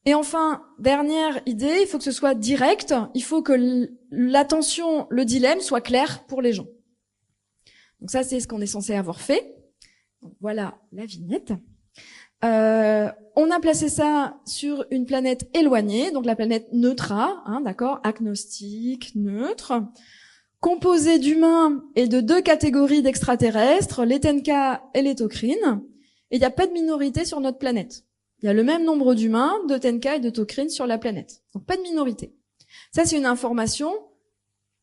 S1: Et enfin, dernière idée, il faut que ce soit direct. Il faut que l'attention, le dilemme soit clair pour les gens. Donc ça, c'est ce qu'on est censé avoir fait. Donc, voilà la vignette. On a placé ça sur une planète éloignée, donc la planète Neutra, d'accord, agnostique, neutre, composée d'humains et de 2 catégories d'extraterrestres, les Tenka et les Tokrines. Et il n'y a pas de minorité sur notre planète. Il y a le même nombre d'humains, de Tenka et de Tokrines sur la planète. Donc pas de minorité. Ça, c'est une information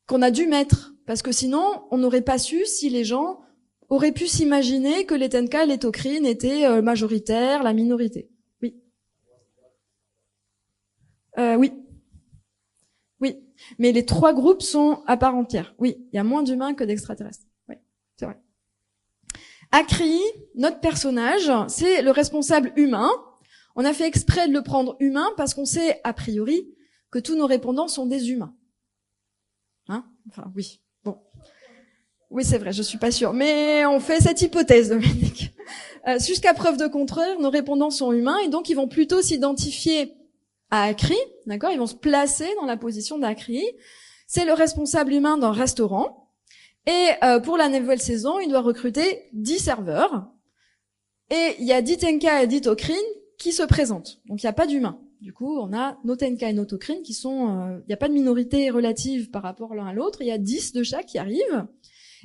S1: qu'on a dû mettre, parce que sinon, on n'aurait pas su si les gens auraient pu s'imaginer que les Tenka et les Tokrines étaient majoritaires, la minorité. Oui. Oui. Oui. Mais les 3 groupes sont à part entière. Oui. Il y a moins d'humains que d'extraterrestres. Oui. C'est vrai. Akri, notre personnage, c'est le responsable humain. On a fait exprès de le prendre humain parce qu'on sait, a priori, que tous nos répondants sont des humains. Enfin, oui. Bon. Oui, c'est vrai, je suis pas sûre. Mais on fait cette hypothèse, Dominique. Jusqu'à preuve de contraire, nos répondants sont humains et donc ils vont plutôt s'identifier à Akri, d'accord? Ils vont se placer dans la position d'Akri. C'est le responsable humain d'un restaurant. Et pour la nouvelle saison, il doit recruter 10 serveurs. Et il y a 10 Tenka et 10 Tokrines qui se présentent. Donc il n'y a pas d'humains. Du coup, on a nos Tenka et nos Tokrines qui sont... il n'y a pas de minorité relative par rapport l'un à l'autre. Il y a 10 de chaque qui arrivent.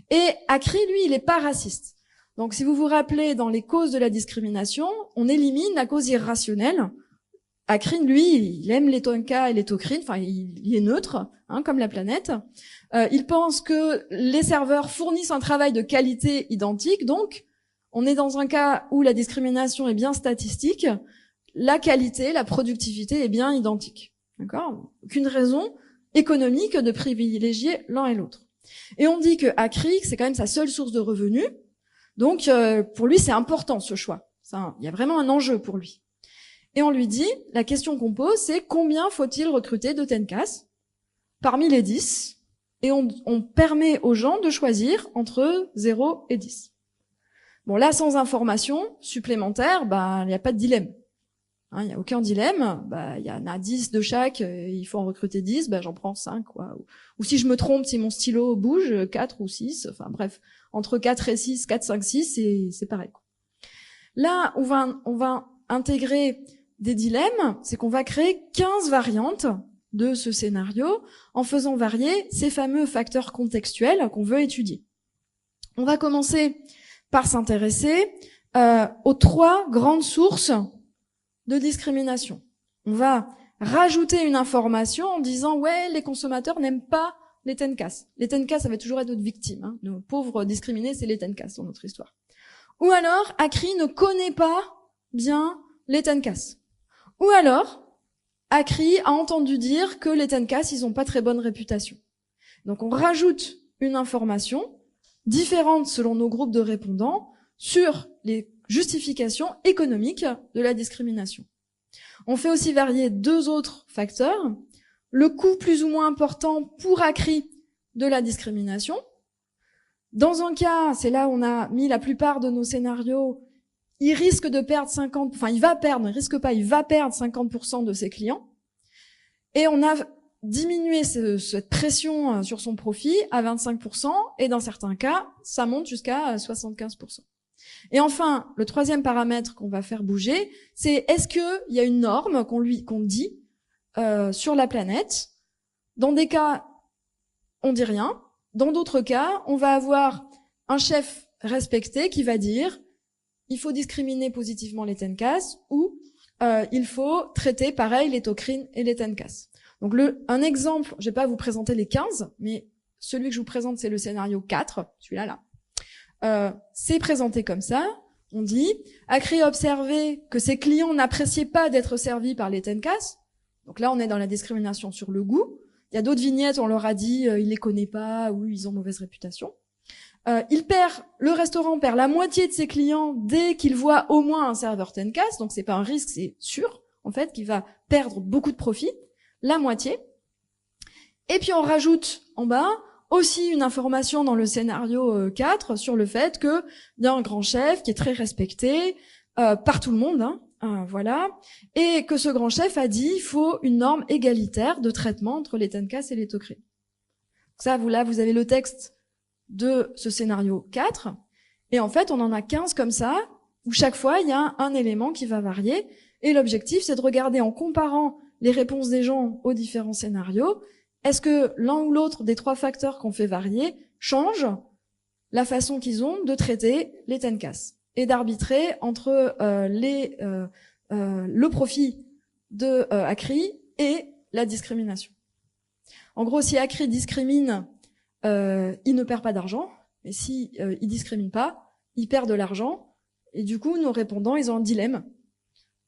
S1: Et Akri, lui, il n'est pas raciste. Donc si vous vous rappelez, dans les causes de la discrimination, on élimine la cause irrationnelle. Akri, lui, il aime les Tenka et les Tokrines. Enfin, il est neutre, comme la planète. Il pense que les serveurs fournissent un travail de qualité identique. Donc, on est dans un cas où la discrimination est bien statistique. La qualité, la productivité est bien identique. D'accord ? Aucune raison économique de privilégier l'un et l'autre. Et on dit que Akri, c'est quand même sa seule source de revenus. Donc, pour lui, c'est important ce choix. Il y a vraiment un enjeu pour lui. Et on lui dit, la question qu'on pose, c'est combien faut-il recruter de Tenkas parmi les 10 ? Et on permet aux gens de choisir entre 0 et 10. Bon, là, sans information supplémentaire, il n'y a pas de dilemme. Il n'y a aucun dilemme. Il y en a 10 de chaque, il faut en recruter 10, j'en prends 5, quoi. Ou si je me trompe, si mon stylo bouge, 4 ou 6, enfin bref, entre 4 et 6, 4, 5, 6, c'est pareil, quoi. Là, on va intégrer des dilemmes, c'est qu'on va créer 15 variantes de ce scénario en faisant varier ces fameux facteurs contextuels qu'on veut étudier. On va commencer par s'intéresser aux 3 grandes sources de discrimination. On va rajouter une information en disant « ouais, les consommateurs n'aiment pas les Tenkas ». Les Tenkas, ça va toujours être notre victime. Nos pauvres discriminés, c'est les Tenkas dans notre histoire. Ou alors, Akri ne connaît pas bien les Tenkas. Ou alors, Akri a entendu dire que les Tenkas, ils ont pas très bonne réputation. Donc on rajoute une information différente selon nos groupes de répondants sur les justifications économiques de la discrimination. On fait aussi varier 2 autres facteurs. Le coût plus ou moins important pour Akri de la discrimination. Dans un cas, c'est là où on a mis la plupart de nos scénarios, il risque de perdre 50%, enfin il va perdre 50% de ses clients. Et on a diminué cette pression sur son profit à 25%, et dans certains cas, ça monte jusqu'à 75%. Et enfin, le 3e paramètre qu'on va faire bouger, c'est est-ce qu'il y a une norme qu'on dit sur la planète. Dans des cas, on dit rien. Dans d'autres cas, on va avoir un chef respecté qui va dire il faut discriminer positivement les Tenkas ou il faut traiter pareil les Tokrines et les Tenkas. Donc un exemple, je vais pas vous présenter les 15, mais celui que je vous présente, c'est le scénario 4, celui-là, là. C'est présenté comme ça. On dit, Akri a observé que ses clients n'appréciaient pas d'être servis par les Tenkas. Donc là, on est dans la discrimination sur le goût. Il y a d'autres vignettes, on leur a dit, il les connaît pas, ou ils ont mauvaise réputation. Le restaurant perd la moitié de ses clients dès qu'il voit au moins un serveur Tenkas. Donc c'est pas un risque, c'est sûr, en fait, qu'il va perdre beaucoup de profit. La moitié. Et puis on rajoute en bas aussi une information dans le scénario 4 sur le fait qu'il y a un grand chef qui est très respecté par tout le monde, voilà, et que ce grand chef a dit il faut une norme égalitaire de traitement entre les Tenkas et les Tokrines. Ça, là, vous avez le texte de ce scénario 4. Et en fait, on en a 15 comme ça, où chaque fois, il y a un élément qui va varier. Et l'objectif, c'est de regarder en comparant les réponses des gens aux différents scénarios, est-ce que l'un ou l'autre des 3 facteurs qu'on fait varier change la façon qu'ils ont de traiter les TENCAS et d'arbitrer entre le profit de ACRI et la discrimination. En gros, si ACRI discrimine, il ne perd pas d'argent, mais si il discrimine pas, il perd de l'argent. Et du coup, nos répondants, ils ont un dilemme.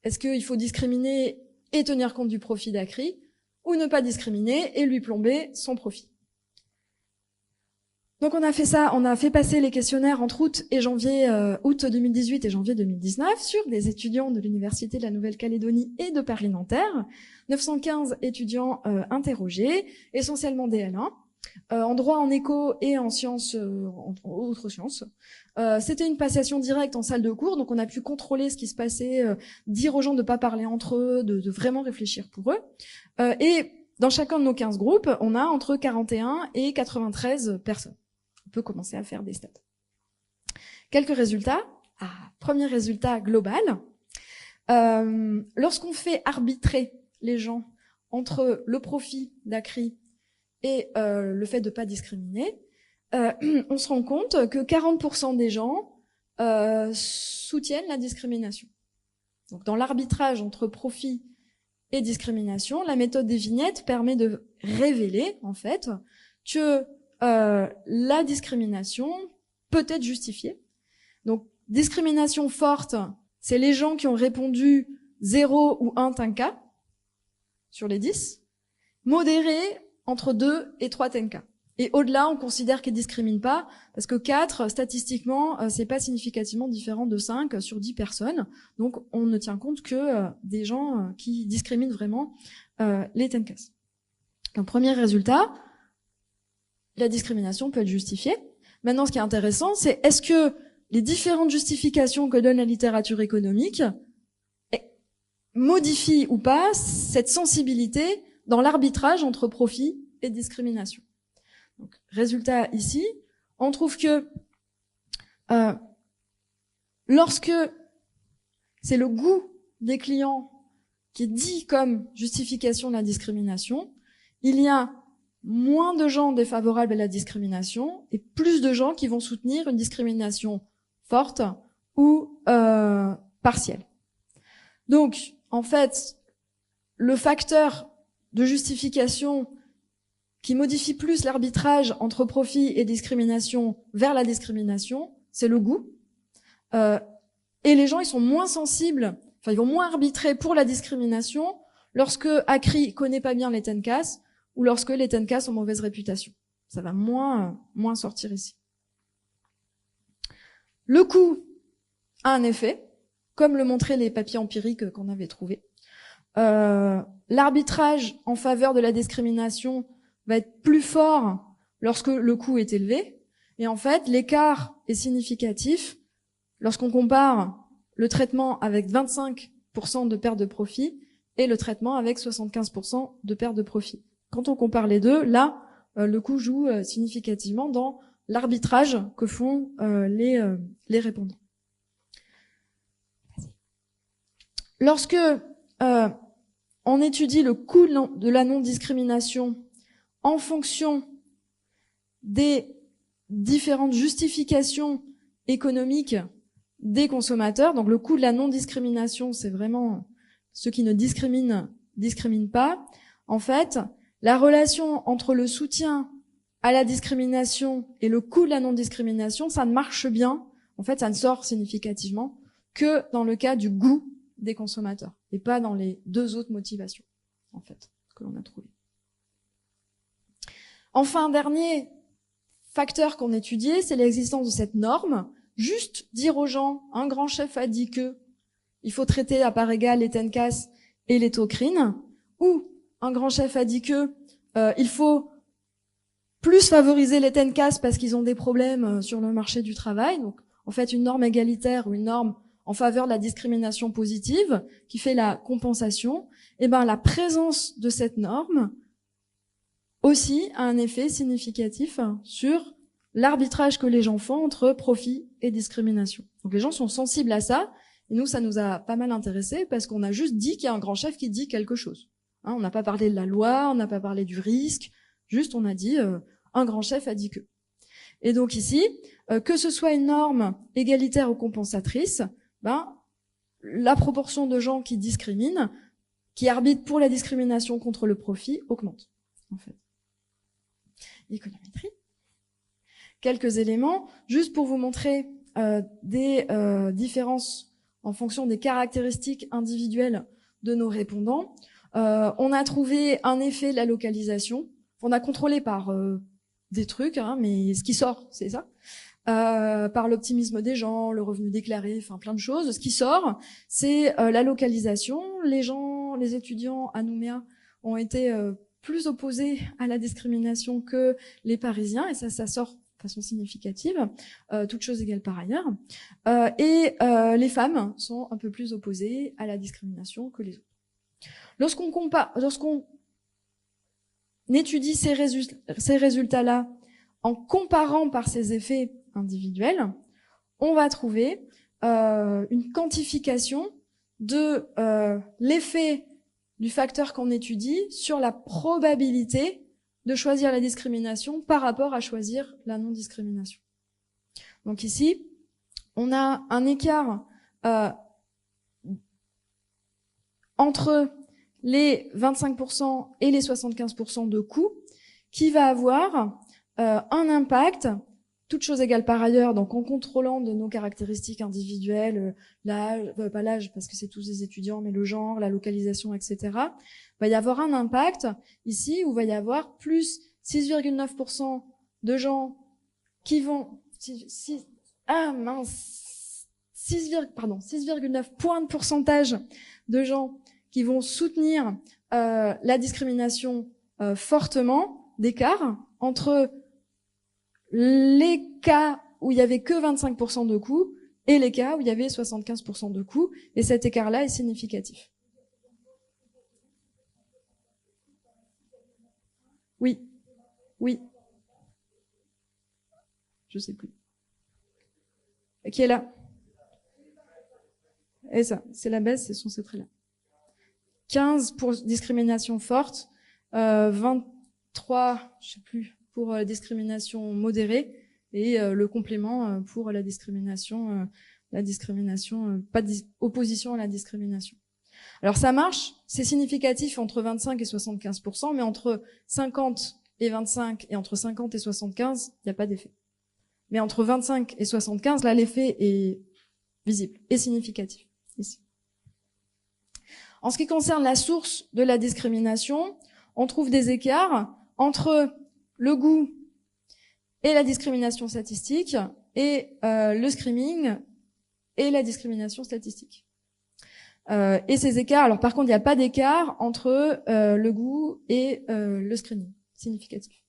S1: Est-ce qu'il faut discriminer et tenir compte du profit d'ACRI, ou ne pas discriminer et lui plomber son profit? Donc on a fait ça, on a fait passer les questionnaires entre août 2018 et janvier 2019 sur des étudiants de l'Université de la Nouvelle-Calédonie et de Paris-Nanterre, 915 étudiants interrogés, essentiellement des L1, en droit, en éco et en sciences, en autres sciences. C'était une passation directe en salle de cours, donc on a pu contrôler ce qui se passait, dire aux gens de ne pas parler entre eux, de vraiment réfléchir pour eux. Et dans chacun de nos 15 groupes, on a entre 41 et 93 personnes. On peut commencer à faire des stats. Quelques résultats. Premier résultat global. Lorsqu'on fait arbitrer les gens entre le profit d'ACRI et le fait de ne pas discriminer, on se rend compte que 40% des gens soutiennent la discrimination. Donc, dans l'arbitrage entre profit et discrimination, la méthode des vignettes permet de révéler, en fait, que la discrimination peut être justifiée. Donc, discrimination forte, c'est les gens qui ont répondu 0 ou 1 TENCA sur les 10. Modérée, entre 2 et 3 TENCA. Et au-delà, on considère qu'ils discriminent pas, parce que 4, statistiquement, c'est pas significativement différent de 5 sur 10 personnes. Donc, on ne tient compte que des gens qui discriminent vraiment les TENCAS. Donc, premier résultat, la discrimination peut être justifiée. Maintenant, ce qui est intéressant, c'est est-ce que les différentes justifications que donne la littérature économique modifient ou pas cette sensibilité dans l'arbitrage entre profit et discrimination. Donc, résultat ici, on trouve que lorsque c'est le goût des clients qui est dit comme justification de la discrimination, il y a moins de gens défavorables à la discrimination et plus de gens qui vont soutenir une discrimination forte ou partielle. Donc, en fait, le facteur de justification qui modifie plus l'arbitrage entre profit et discrimination vers la discrimination, c'est le goût. Et les gens, ils sont moins sensibles, enfin, ils vont moins arbitrer pour la discrimination lorsque ACRI connaît pas bien les TENCAS ou lorsque les TENCAS ont mauvaise réputation. Ça va moins sortir ici. Le coût a un effet, comme le montraient les papiers empiriques qu'on avait trouvés. L'arbitrage en faveur de la discrimination va être plus fort lorsque le coût est élevé. Et en fait, l'écart est significatif lorsqu'on compare le traitement avec 25% de perte de profit et le traitement avec 75% de perte de profit. Quand on compare les deux, là, le coût joue significativement dans l'arbitrage que font les répondants. Lorsque on étudie le coût de la non-discrimination en fonction des différentes justifications économiques des consommateurs, donc le coût de la non-discrimination, c'est vraiment ceux qui ne discriminent pas. En fait, la relation entre le soutien à la discrimination et le coût de la non-discrimination, ça ne marche bien. En fait, ça ne sort significativement que dans le cas du goût des consommateurs et pas dans les deux autres motivations, en fait, que l'on a trouvées. Enfin, dernier facteur qu'on étudiait, c'est l'existence de cette norme. Juste dire aux gens, un grand chef a dit que il faut traiter à part égale les TENCAS et les tocrines, ou un grand chef a dit que il faut plus favoriser les TENCAS parce qu'ils ont des problèmes sur le marché du travail. Donc, en fait, une norme égalitaire ou une norme en faveur de la discrimination positive qui fait la compensation, et ben la présence de cette norme aussi a un effet significatif sur l'arbitrage que les gens font entre profit et discrimination. Donc les gens sont sensibles à ça, et nous, ça nous a pas mal intéressés parce qu'on a juste dit qu'il y a un grand chef qui dit quelque chose. Hein, on n'a pas parlé de la loi, on n'a pas parlé du risque, juste on a dit un grand chef a dit que. Et donc ici, que ce soit une norme égalitaire ou compensatrice, la proportion de gens qui discriminent, qui arbitrent pour la discrimination contre le profit, augmente, en fait. Économétrie. Quelques éléments, juste pour vous montrer des différences en fonction des caractéristiques individuelles de nos répondants. On a trouvé un effet de la localisation. On a contrôlé par des trucs, hein, mais ce qui sort, c'est ça. Par l'optimisme des gens, le revenu déclaré, enfin plein de choses. Ce qui sort, c'est la localisation. Les étudiants à Nouméa ont été plus opposés à la discrimination que les Parisiens, et ça sort de façon significative, toutes choses égales par ailleurs. Et les femmes sont un peu plus opposées à la discrimination que les autres. Lorsqu'on étudie ces résultats-là en comparant par ces effets individuels, on va trouver une quantification de l'effet du facteur qu'on étudie sur la probabilité de choisir la discrimination par rapport à choisir la non-discrimination. Donc ici, on a un écart entre les 25% et les 75% de coûts qui va avoir un impact, toutes choses égales par ailleurs, donc en contrôlant de nos caractéristiques individuelles, l'âge, pas l'âge parce que c'est tous des étudiants, mais le genre, la localisation, etc. Va y avoir un impact ici où va y avoir plus 6,9% de gens qui vont 6,9 points de pourcentage de gens qui vont soutenir la discrimination fortement, d'écart entre les cas où il y avait que 25% de coûts et les cas où il y avait 75% de coûts, et cet écart-là est significatif. Oui, oui. Je sais plus. Qui est là? Et ça, c'est la baisse, c'est ce trait-là. 15 pour discrimination forte, 23, je sais plus, pour la discrimination modérée, et le complément pour la discrimination opposition à la discrimination. Alors ça marche, c'est significatif entre 25 et 75%, mais entre 50 et 25 et entre 50 et 75, il n'y a pas d'effet. Mais entre 25 et 75, là l'effet est visible et significatif ici. En ce qui concerne la source de la discrimination, on trouve des écarts entre le goût et la discrimination statistique et le screening et la discrimination statistique. Et ces écarts, alors par contre, il n'y a pas d'écart entre le goût et le screening significatif.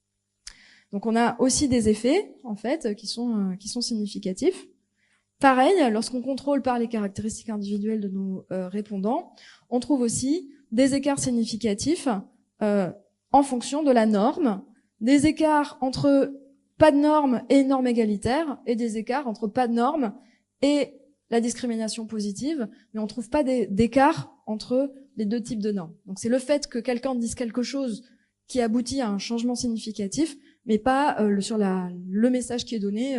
S1: Donc on a aussi des effets en fait qui sont significatifs. Pareil, lorsqu'on contrôle par les caractéristiques individuelles de nos répondants, on trouve aussi des écarts significatifs en fonction de la norme, des écarts entre pas de norme et norme égalitaire, et des écarts entre pas de norme et la discrimination positive, mais on ne trouve pas d'écart entre les deux types de normes. Donc c'est le fait que quelqu'un dise quelque chose qui aboutit à un changement significatif, mais pas sur le message qui est donné,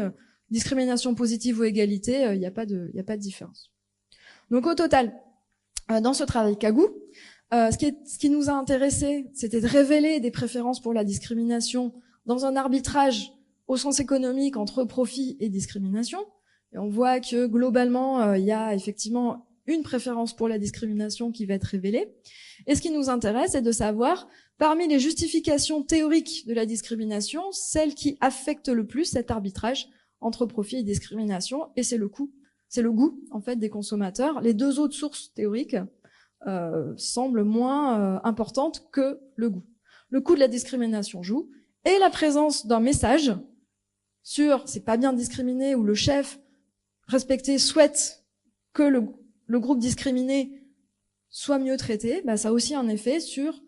S1: discrimination positive ou égalité, il n'y a pas de différence. Donc au total, dans ce travail CAGOU, ce qui nous a intéressé, c'était de révéler des préférences pour la discrimination dans un arbitrage au sens économique entre profit et discrimination. Et on voit que globalement, il y a effectivement une préférence pour la discrimination qui va être révélée. Et ce qui nous intéresse, c'est de savoir, parmi les justifications théoriques de la discrimination, celle qui affecte le plus cet arbitrage entre profit et discrimination, et c'est le coût. C'est le goût, en fait, des consommateurs. Les deux autres sources théoriques semblent moins importantes que le goût. Le coût de la discrimination joue, et la présence d'un message sur « c'est pas bien de discriminer » ou le chef respecté souhaite que le groupe discriminé soit mieux traité, ça a aussi un effet sur,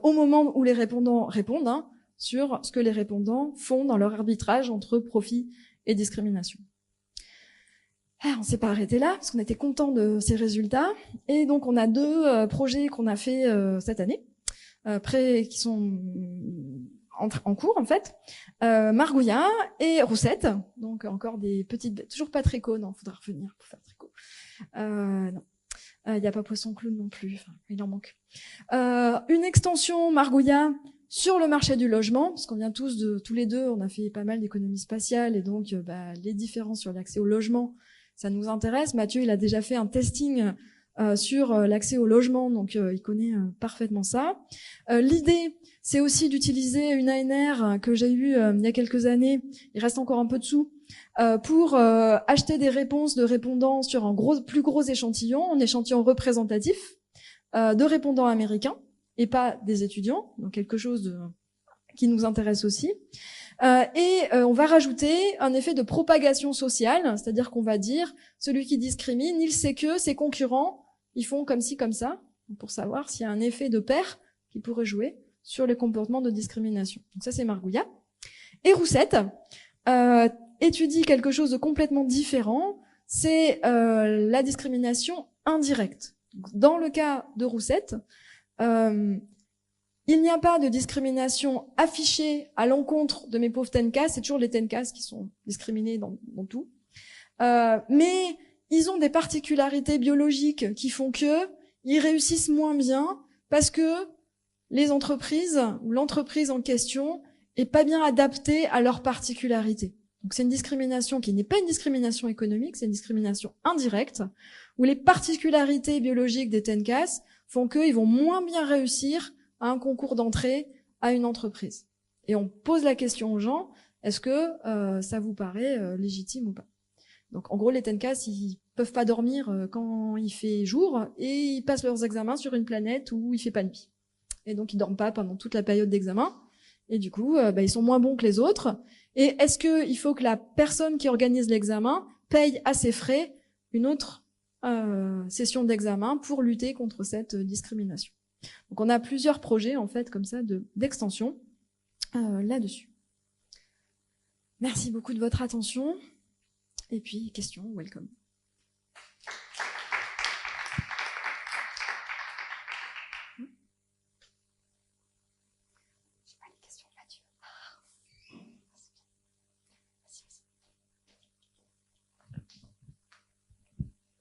S1: au moment où les répondants répondent, sur ce que les répondants font dans leur arbitrage entre profit et discrimination. On s'est pas arrêté là, parce qu'on était content de ces résultats. Et donc, on a 2 projets qu'on a fait cette année, qui sont en cours, en fait. Margouillat et Roussette. Donc, encore des petites bêtes. Toujours pas Tréco, non, faudra revenir pour faire Tréco. Non. Il n'y a pas Poisson Clown non plus, enfin, il en manque. Une extension Margouillat sur le marché du logement, parce qu'on vient tous les deux, on a fait pas mal d'économie spatiale, et donc les différences sur l'accès au logement, ça nous intéresse. Mathieu, il a déjà fait un testing sur l'accès au logement, donc il connaît parfaitement ça. L'idée, c'est aussi d'utiliser une ANR que j'ai eue il y a quelques années, il reste encore un peu de sous, pour acheter des réponses de répondants sur un plus gros échantillon, un échantillon représentatif de répondants américains et pas des étudiants, donc quelque chose qui nous intéresse aussi. On va rajouter un effet de propagation sociale, c'est-à-dire qu'on va dire celui qui discrimine, il sait que ses concurrents, ils font comme ci, comme ça, pour savoir s'il y a un effet de pair qui pourrait jouer sur les comportements de discrimination. Donc ça, c'est Margouillat. Et Roussette étudie quelque chose de complètement différent, c'est la discrimination indirecte. Dans le cas de Roussette, il n'y a pas de discrimination affichée à l'encontre de mes pauvres TENCAS, c'est toujours les TENCAS qui sont discriminés dans tout. Mais ils ont des particularités biologiques qui font que ils réussissent moins bien parce que les entreprises ou l'entreprise en question est pas bien adaptée à leurs particularités. Donc c'est une discrimination qui n'est pas une discrimination économique, c'est une discrimination indirecte où les particularités biologiques des TENCAS font qu'ils vont moins bien réussir à un concours d'entrée à une entreprise. Et on pose la question aux gens, est-ce que ça vous paraît légitime ou pas? Donc en gros, les TENCAS, ils peuvent pas dormir quand il fait jour et ils passent leurs examens sur une planète où il fait pas nuit. Et donc ils dorment pas pendant toute la période d'examen. Et du coup, ils sont moins bons que les autres. Et est-ce qu'il faut que la personne qui organise l'examen paye à ses frais une autre session d'examen pour lutter contre cette discrimination? Donc on a plusieurs projets en fait comme ça d'extension là-dessus. Merci beaucoup de votre attention. Et puis questions, welcome. J'ai pas les questions, Mathieu.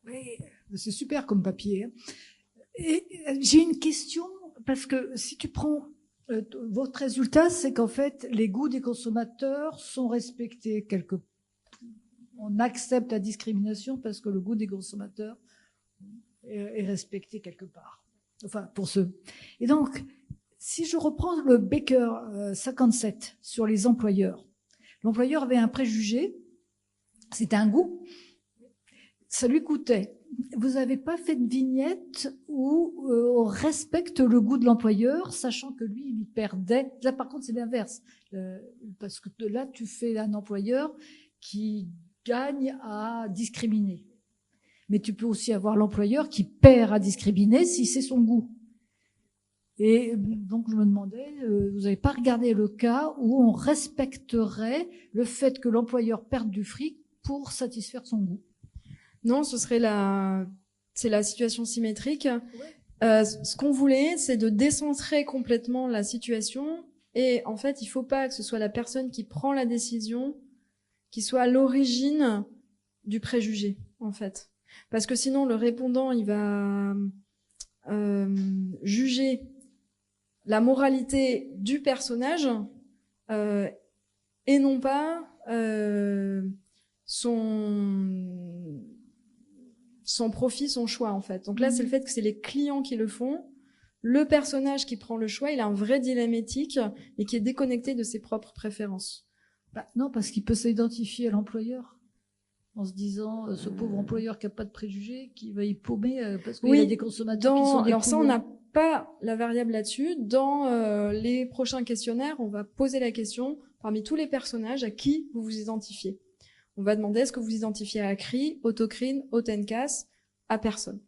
S2: Oui, c'est super comme papier. Et j'ai une question, parce que si tu prends votre résultat, c'est qu'en fait, les goûts des consommateurs sont respectés quelque part. On accepte la discrimination parce que le goût des consommateurs est respecté quelque part. Enfin, pour ceux. Et donc, si je reprends le Baker 57 sur les employeurs, l'employeur avait un préjugé, c'était un goût, ça lui coûtait. Vous n'avez pas fait de vignette où on respecte le goût de l'employeur, sachant que lui, il y perdait. Là, par contre, c'est l'inverse. Parce que là, tu fais un employeur qui gagne à discriminer. Mais tu peux aussi avoir l'employeur qui perd à discriminer si c'est son goût. Et donc, je me demandais, vous n'avez pas regardé le cas où on respecterait le fait que l'employeur perde du fric pour satisfaire son goût?
S1: Non, c'est la situation symétrique. Ouais. Ce qu'on voulait, c'est de décentrer complètement la situation. Et en fait, il faut pas que ce soit la personne qui prend la décision qui soit à l'origine du préjugé, en fait. Parce que sinon, le répondant, il va juger la moralité du personnage et non pas son profit, son choix, en fait. Donc là, c'est le fait que c'est les clients qui le font. Le personnage qui prend le choix, il a un vrai dilemme éthique et qui est déconnecté de ses propres préférences.
S2: Non, parce qu'il peut s'identifier à l'employeur en se disant ce pauvre employeur qui n'a pas de préjugés, qui va y paumer parce qu'il y a des consommateurs qui sont des
S1: alors ça, on n'a pas la variable là-dessus. Dans les prochains questionnaires, on va poser la question parmi tous les personnages à qui vous vous identifiez. On va demander est-ce que vous vous identifiez à Acri, Autocrine, au TENCAS, à personne.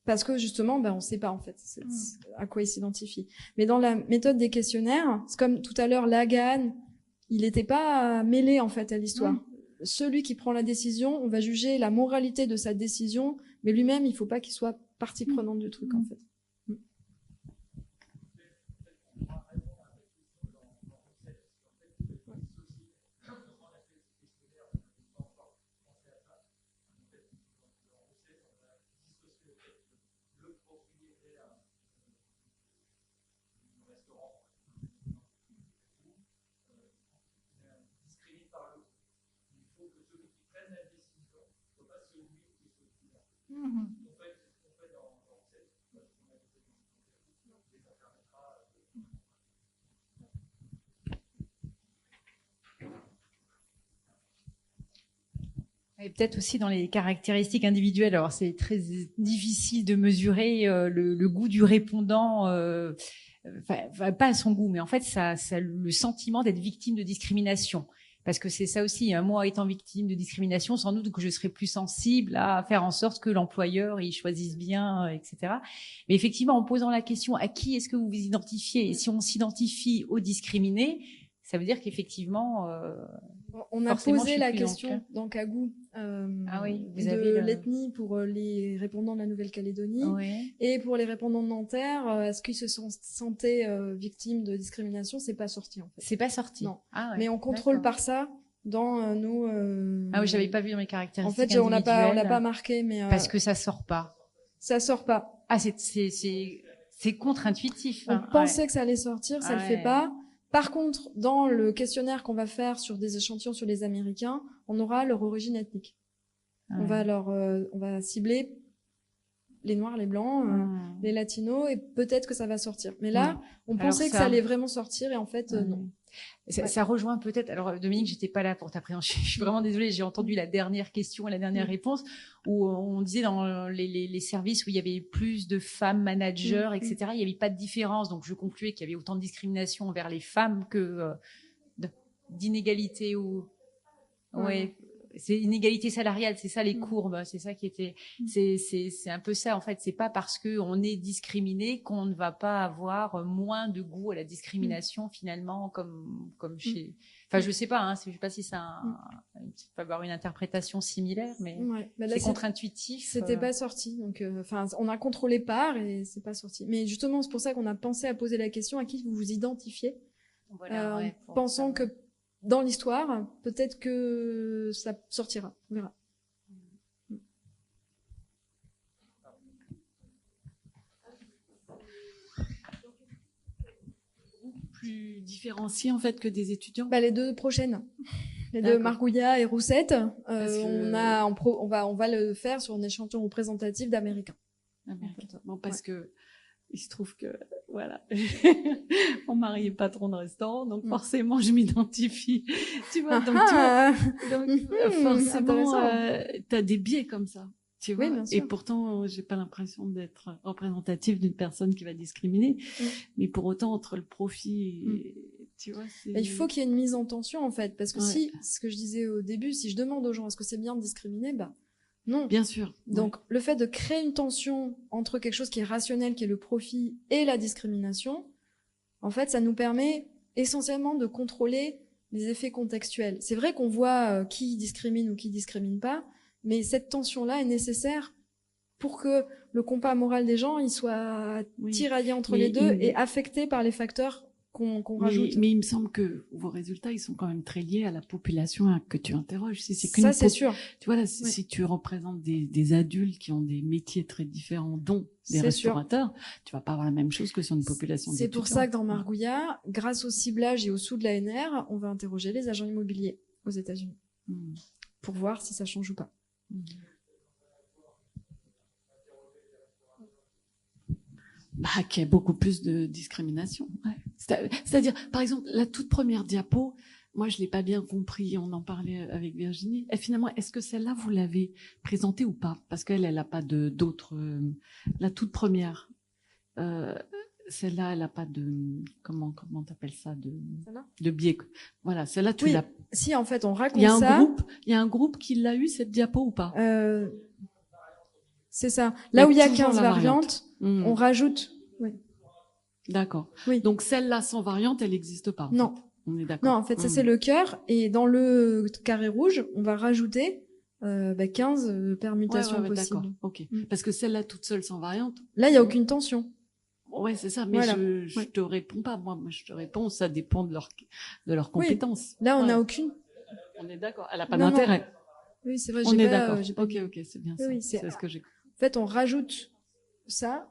S1: parce que justement, on sait pas en fait à quoi il s'identifie. Mais dans la méthode des questionnaires, c'est comme tout à l'heure, Lagan, il n'était pas mêlé en fait à l'histoire. Celui qui prend la décision, on va juger la moralité de sa décision, mais lui-même, il faut pas qu'il soit partie prenante du truc en fait.
S3: Et peut-être aussi dans les caractéristiques individuelles. Alors c'est très difficile de mesurer le goût du répondant, pas à son goût, mais en fait ça le sentiment d'être victime de discrimination. Parce que c'est ça aussi, hein, moi étant victime de discrimination, sans doute que je serais plus sensible à faire en sorte que l'employeur il choisisse bien, etc. Mais effectivement, en posant la question à qui est-ce que vous vous identifiez, et si on s'identifie aux discriminés, ça veut dire qu'effectivement,
S1: on a posé la question dans Kagou de l'ethnie pour les répondants de la Nouvelle-Calédonie et pour les répondants de Nanterre, est-ce qu'ils se sentaient victimes de discrimination? C'est pas sorti en fait.
S3: C'est pas sorti.
S1: Non. Mais on contrôle par ça dans nos.
S3: Ah oui, j'avais pas vu dans les caractéristiques.
S1: En fait, on l'a pas marqué, mais
S3: parce que ça sort pas.
S1: Ça sort pas.
S3: Ah, c'est contre-intuitif.
S1: On pensait que ça allait sortir, ça le fait pas. Par contre, dans le questionnaire qu'on va faire sur des échantillons sur les Américains, on aura leur origine ethnique. On va cibler les Noirs, les Blancs, les Latinos, et peut-être que ça va sortir. Mais là, on pensait que ça allait vraiment sortir, et en fait, non.
S3: Ça rejoint peut-être. Alors Dominique, j'étais pas là pour ta présentation. Je suis vraiment désolée. J'ai entendu la dernière question et la dernière réponse où on disait dans les services où il y avait plus de femmes managers, etc. Il n'y avait pas de différence. Donc je concluais qu'il y avait autant de discrimination envers les femmes que d'inégalité ou c'est inégalité salariale, c'est ça les courbes, c'est ça qui était, c'est un peu ça en fait. C'est pas parce que on est discriminé qu'on ne va pas avoir moins de goût à la discrimination finalement, comme chez. Enfin, je sais pas, hein, je sais pas si ça peut avoir une interprétation similaire, mais c'est contre-intuitif.
S1: C'était pas sorti, donc on a contrôlé par et c'est pas sorti. Mais justement, c'est pour ça qu'on a pensé à poser la question à qui vous vous identifiez, en pensant que dans l'histoire, peut-être que ça sortira. On verra.
S4: Plus différenciés en fait que des étudiants.
S1: Les deux prochaines, les deux Margouillat et Roussette. On va le faire sur un échantillon représentatif d'Américains.
S4: Bon, parce que il se trouve que voilà, mon mari est patron de restaurant, donc forcément je m'identifie. Tu vois, donc forcément t'as des biais comme ça. Tu vois, et pourtant j'ai pas l'impression d'être représentative d'une personne qui va discriminer, mais pour autant entre le profit et, tu vois,
S1: il faut qu'il y ait une mise en tension en fait, parce que si, ce que je disais au début, si je demande aux gens est-ce que c'est bien de discriminer, non.
S4: Bien sûr.
S1: Donc, le fait de créer une tension entre quelque chose qui est rationnel, qui est le profit, et la discrimination, en fait, ça nous permet essentiellement de contrôler les effets contextuels. C'est vrai qu'on voit qui discrimine ou qui discrimine pas, mais cette tension-là est nécessaire pour que le compas moral des gens, il soit tiraillé entre les deux et affecté par les facteurs qu'on rajoute.
S4: Mais il me semble que vos résultats, ils sont quand même très liés à la population que tu interroges.
S1: Ça, c'est sûr.
S4: Tu vois, là, si tu représentes des adultes qui ont des métiers très différents, dont des restaurateurs, tu vas pas avoir la même chose que sur une population d'étudiants.
S1: C'est pour ça que dans Margouillat, grâce au ciblage et au sous de l'ANR, on va interroger les agents immobiliers aux États-Unis pour voir si ça change ou pas.
S4: Qu'il y a beaucoup plus de discrimination. C'est-à-dire, par exemple, la toute première diapo, moi, je l'ai pas bien compris, on en parlait avec Virginie. Et finalement, est-ce que celle-là, vous l'avez présentée ou pas? Parce qu'elle a pas d'autres... la toute première, celle-là, elle a pas de... Comment t'appelles ça? De biais. Voilà, celle-là, tu l'as...
S1: Si, en fait, on raconte ça...
S4: Il y a un groupe qui l'a eu, cette diapo, ou pas?
S1: C'est ça. Là où il y a
S4: toujours
S1: 15
S4: la
S1: variantes, on rajoute. Oui.
S4: D'accord.
S1: Oui.
S4: Donc celle-là sans variante, elle n'existe pas.
S1: Non.
S4: On est d'accord.
S1: Non, en fait, ça c'est le cœur. Et dans le carré rouge, on va rajouter 15 permutations
S4: ouais,
S1: possibles.
S4: D'accord. Ok. Parce que celle-là toute seule sans variante.
S1: Là, il y a aucune tension.
S4: Ouais, c'est ça. Mais
S1: Voilà.
S4: je te réponds pas. Moi, je te réponds. Ça dépend de leurs compétences.
S1: Oui. Là, on n'a aucune.
S4: On est d'accord. Elle n'a pas d'intérêt.
S1: Oui, c'est vrai.
S4: On est d'accord.
S1: Ok,
S4: c'est bien ça.
S1: Oui,
S4: c'est ce que j'ai.
S1: En fait, on rajoute ça.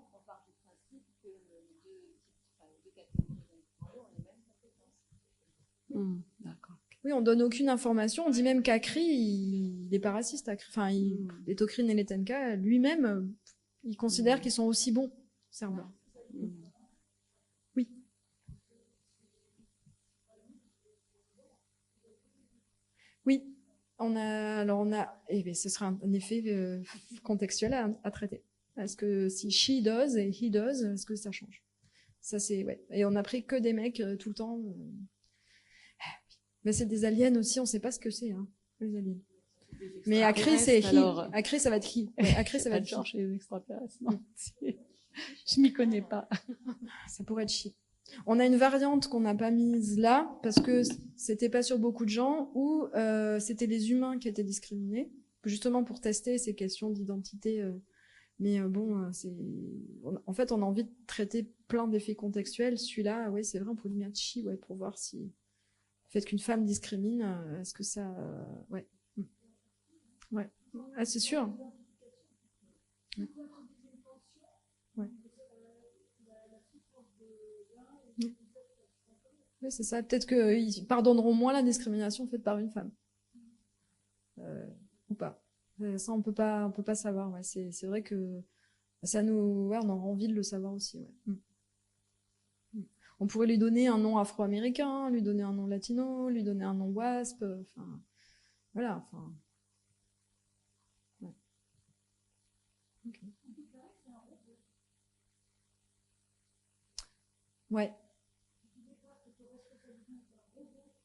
S4: D'accord.
S1: Oui, on donne aucune information. On dit même qu'Akri, il est pas raciste. Enfin, les Tokrin et les Tenka, lui-même, il considère qu'ils sont aussi bons, Serbes. Oui. Oui. Ce sera un effet contextuel à traiter. Est-ce que si she does et he does, est-ce que ça change? Ça, ouais. Et on a pris que des mecs tout le temps. Mais c'est des aliens aussi, on sait pas ce que c'est, hein, les aliens. Mais Akri, c'est he. Akri, ça va être he. Akri, ça va être
S4: genre chez les extraterrestres. Non. Je m'y connais pas.
S1: Ça pourrait être she. On a une variante qu'on n'a pas mise là, parce que c'était pas sur beaucoup de gens, ou c'était les humains qui étaient discriminés, justement pour tester ces questions d'identité. Mais en fait, on a envie de traiter plein d'effets contextuels. Celui-là, ouais, c'est vrai, on peut lui mettre she, ouais, pour voir si le fait qu'une femme discrimine, est-ce que ça... ouais. Ouais. Ah, c'est sûr. Ouais. Oui, c'est ça. Peut-être qu'ils pardonneront moins la discrimination faite par une femme. Ou pas. Ça, on peut pas savoir. Ouais. C'est vrai que ça nous... Ouais, on aura envie de le savoir aussi. Ouais. On pourrait lui donner un nom afro-américain, lui donner un nom latino, lui donner un nom wasp, enfin, voilà, enfin. Ouais. Okay. Ouais.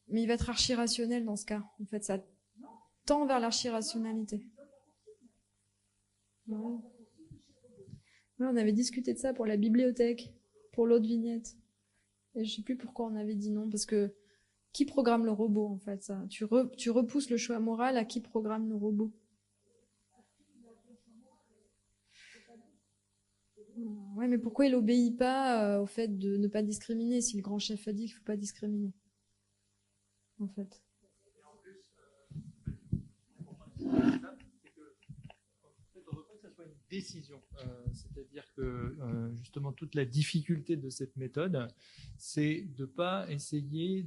S1: Mais il va être archi-rationnel dans ce cas. En fait, ça tend vers l'archi-rationalité. Ouais. Ouais, on avait discuté de ça pour la bibliothèque, pour l'autre vignette. Et je sais plus pourquoi on avait dit non, parce que qui programme le robot, en fait, ça? Tu repousses le choix moral à qui programme le robot? Ouais, mais pourquoi il obéit pas au fait de ne pas discriminer si le grand chef a dit qu'il faut pas discriminer? En fait.
S5: Décision. C'est-à-dire que justement toute la difficulté de cette méthode, c'est de ne pas essayer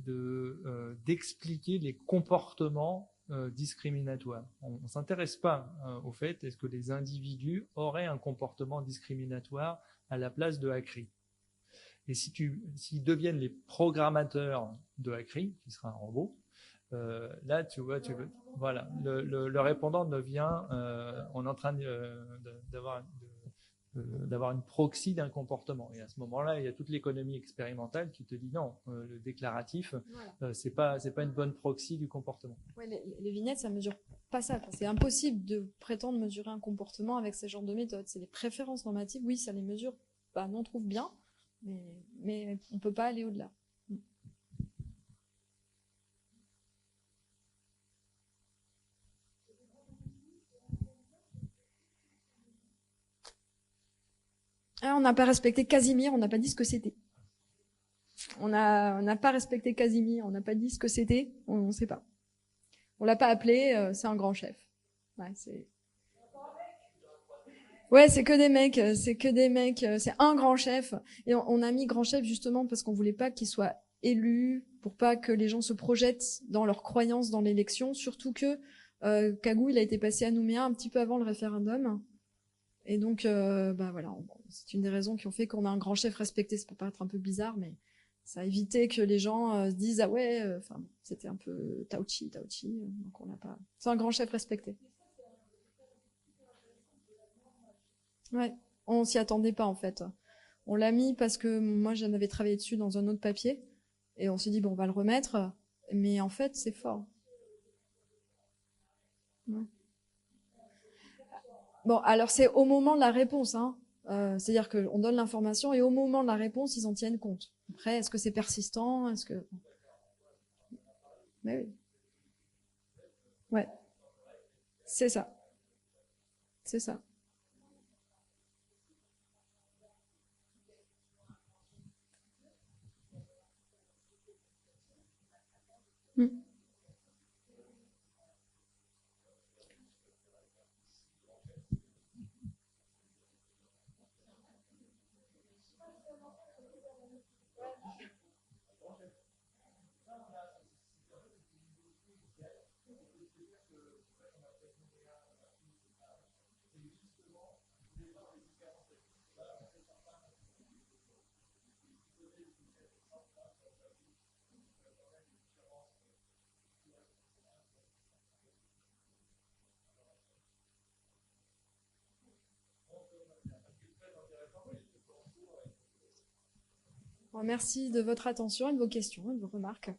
S5: d'expliquer les comportements discriminatoires. On ne s'intéresse pas au fait est-ce que les individus auraient un comportement discriminatoire à la place de Akri. Et s'ils deviennent les programmateurs de Akri, qui sera un robot, là, tu vois, voilà, le répondant devient, on est en train d'avoir une proxy d'un comportement. Et à ce moment-là, il y a toute l'économie expérimentale qui te dit non, le déclaratif, voilà. C'est pas une bonne proxy du comportement.
S1: Ouais, les vignettes, ça mesure pas ça. C'est impossible de prétendre mesurer un comportement avec ce genre de méthode. C'est les préférences normatives, oui, ça les mesure. Bah, nous on trouve bien, mais on peut pas aller au-delà. Ah, on n'a pas respecté Casimir, on n'a pas dit ce que c'était. On n'a pas respecté Casimir, on n'a pas dit ce que c'était, on ne sait pas. On l'a pas appelé, c'est un grand chef. Ouais, c'est que des mecs, c'est un grand chef. Et on a mis grand chef justement parce qu'on voulait pas qu'il soit élu, pour pas que les gens se projettent dans leurs croyances dans l'élection, surtout que Kagou, il a été passé à Nouméa un petit peu avant le référendum. Et donc, voilà, c'est une des raisons qui ont fait qu'on a un grand chef respecté. Ça peut paraître un peu bizarre, mais ça a évité que les gens se disent ah ouais, c'était un peu Tauchi, donc on n'a pas. C'est un grand chef respecté. Ouais, on s'y attendait pas en fait. On l'a mis parce que moi j'en avais travaillé dessus dans un autre papier et on s'est dit bon on va le remettre, mais en fait c'est fort. Ouais. Bon, alors c'est au moment de la réponse, hein. C'est-à-dire qu'on donne l'information et au moment de la réponse, ils en tiennent compte. Après, est-ce que c'est persistant? Est-ce que... Mais oui. Ouais. C'est ça. C'est ça. Mm. Bon, merci de votre attention et de vos questions et de vos remarques.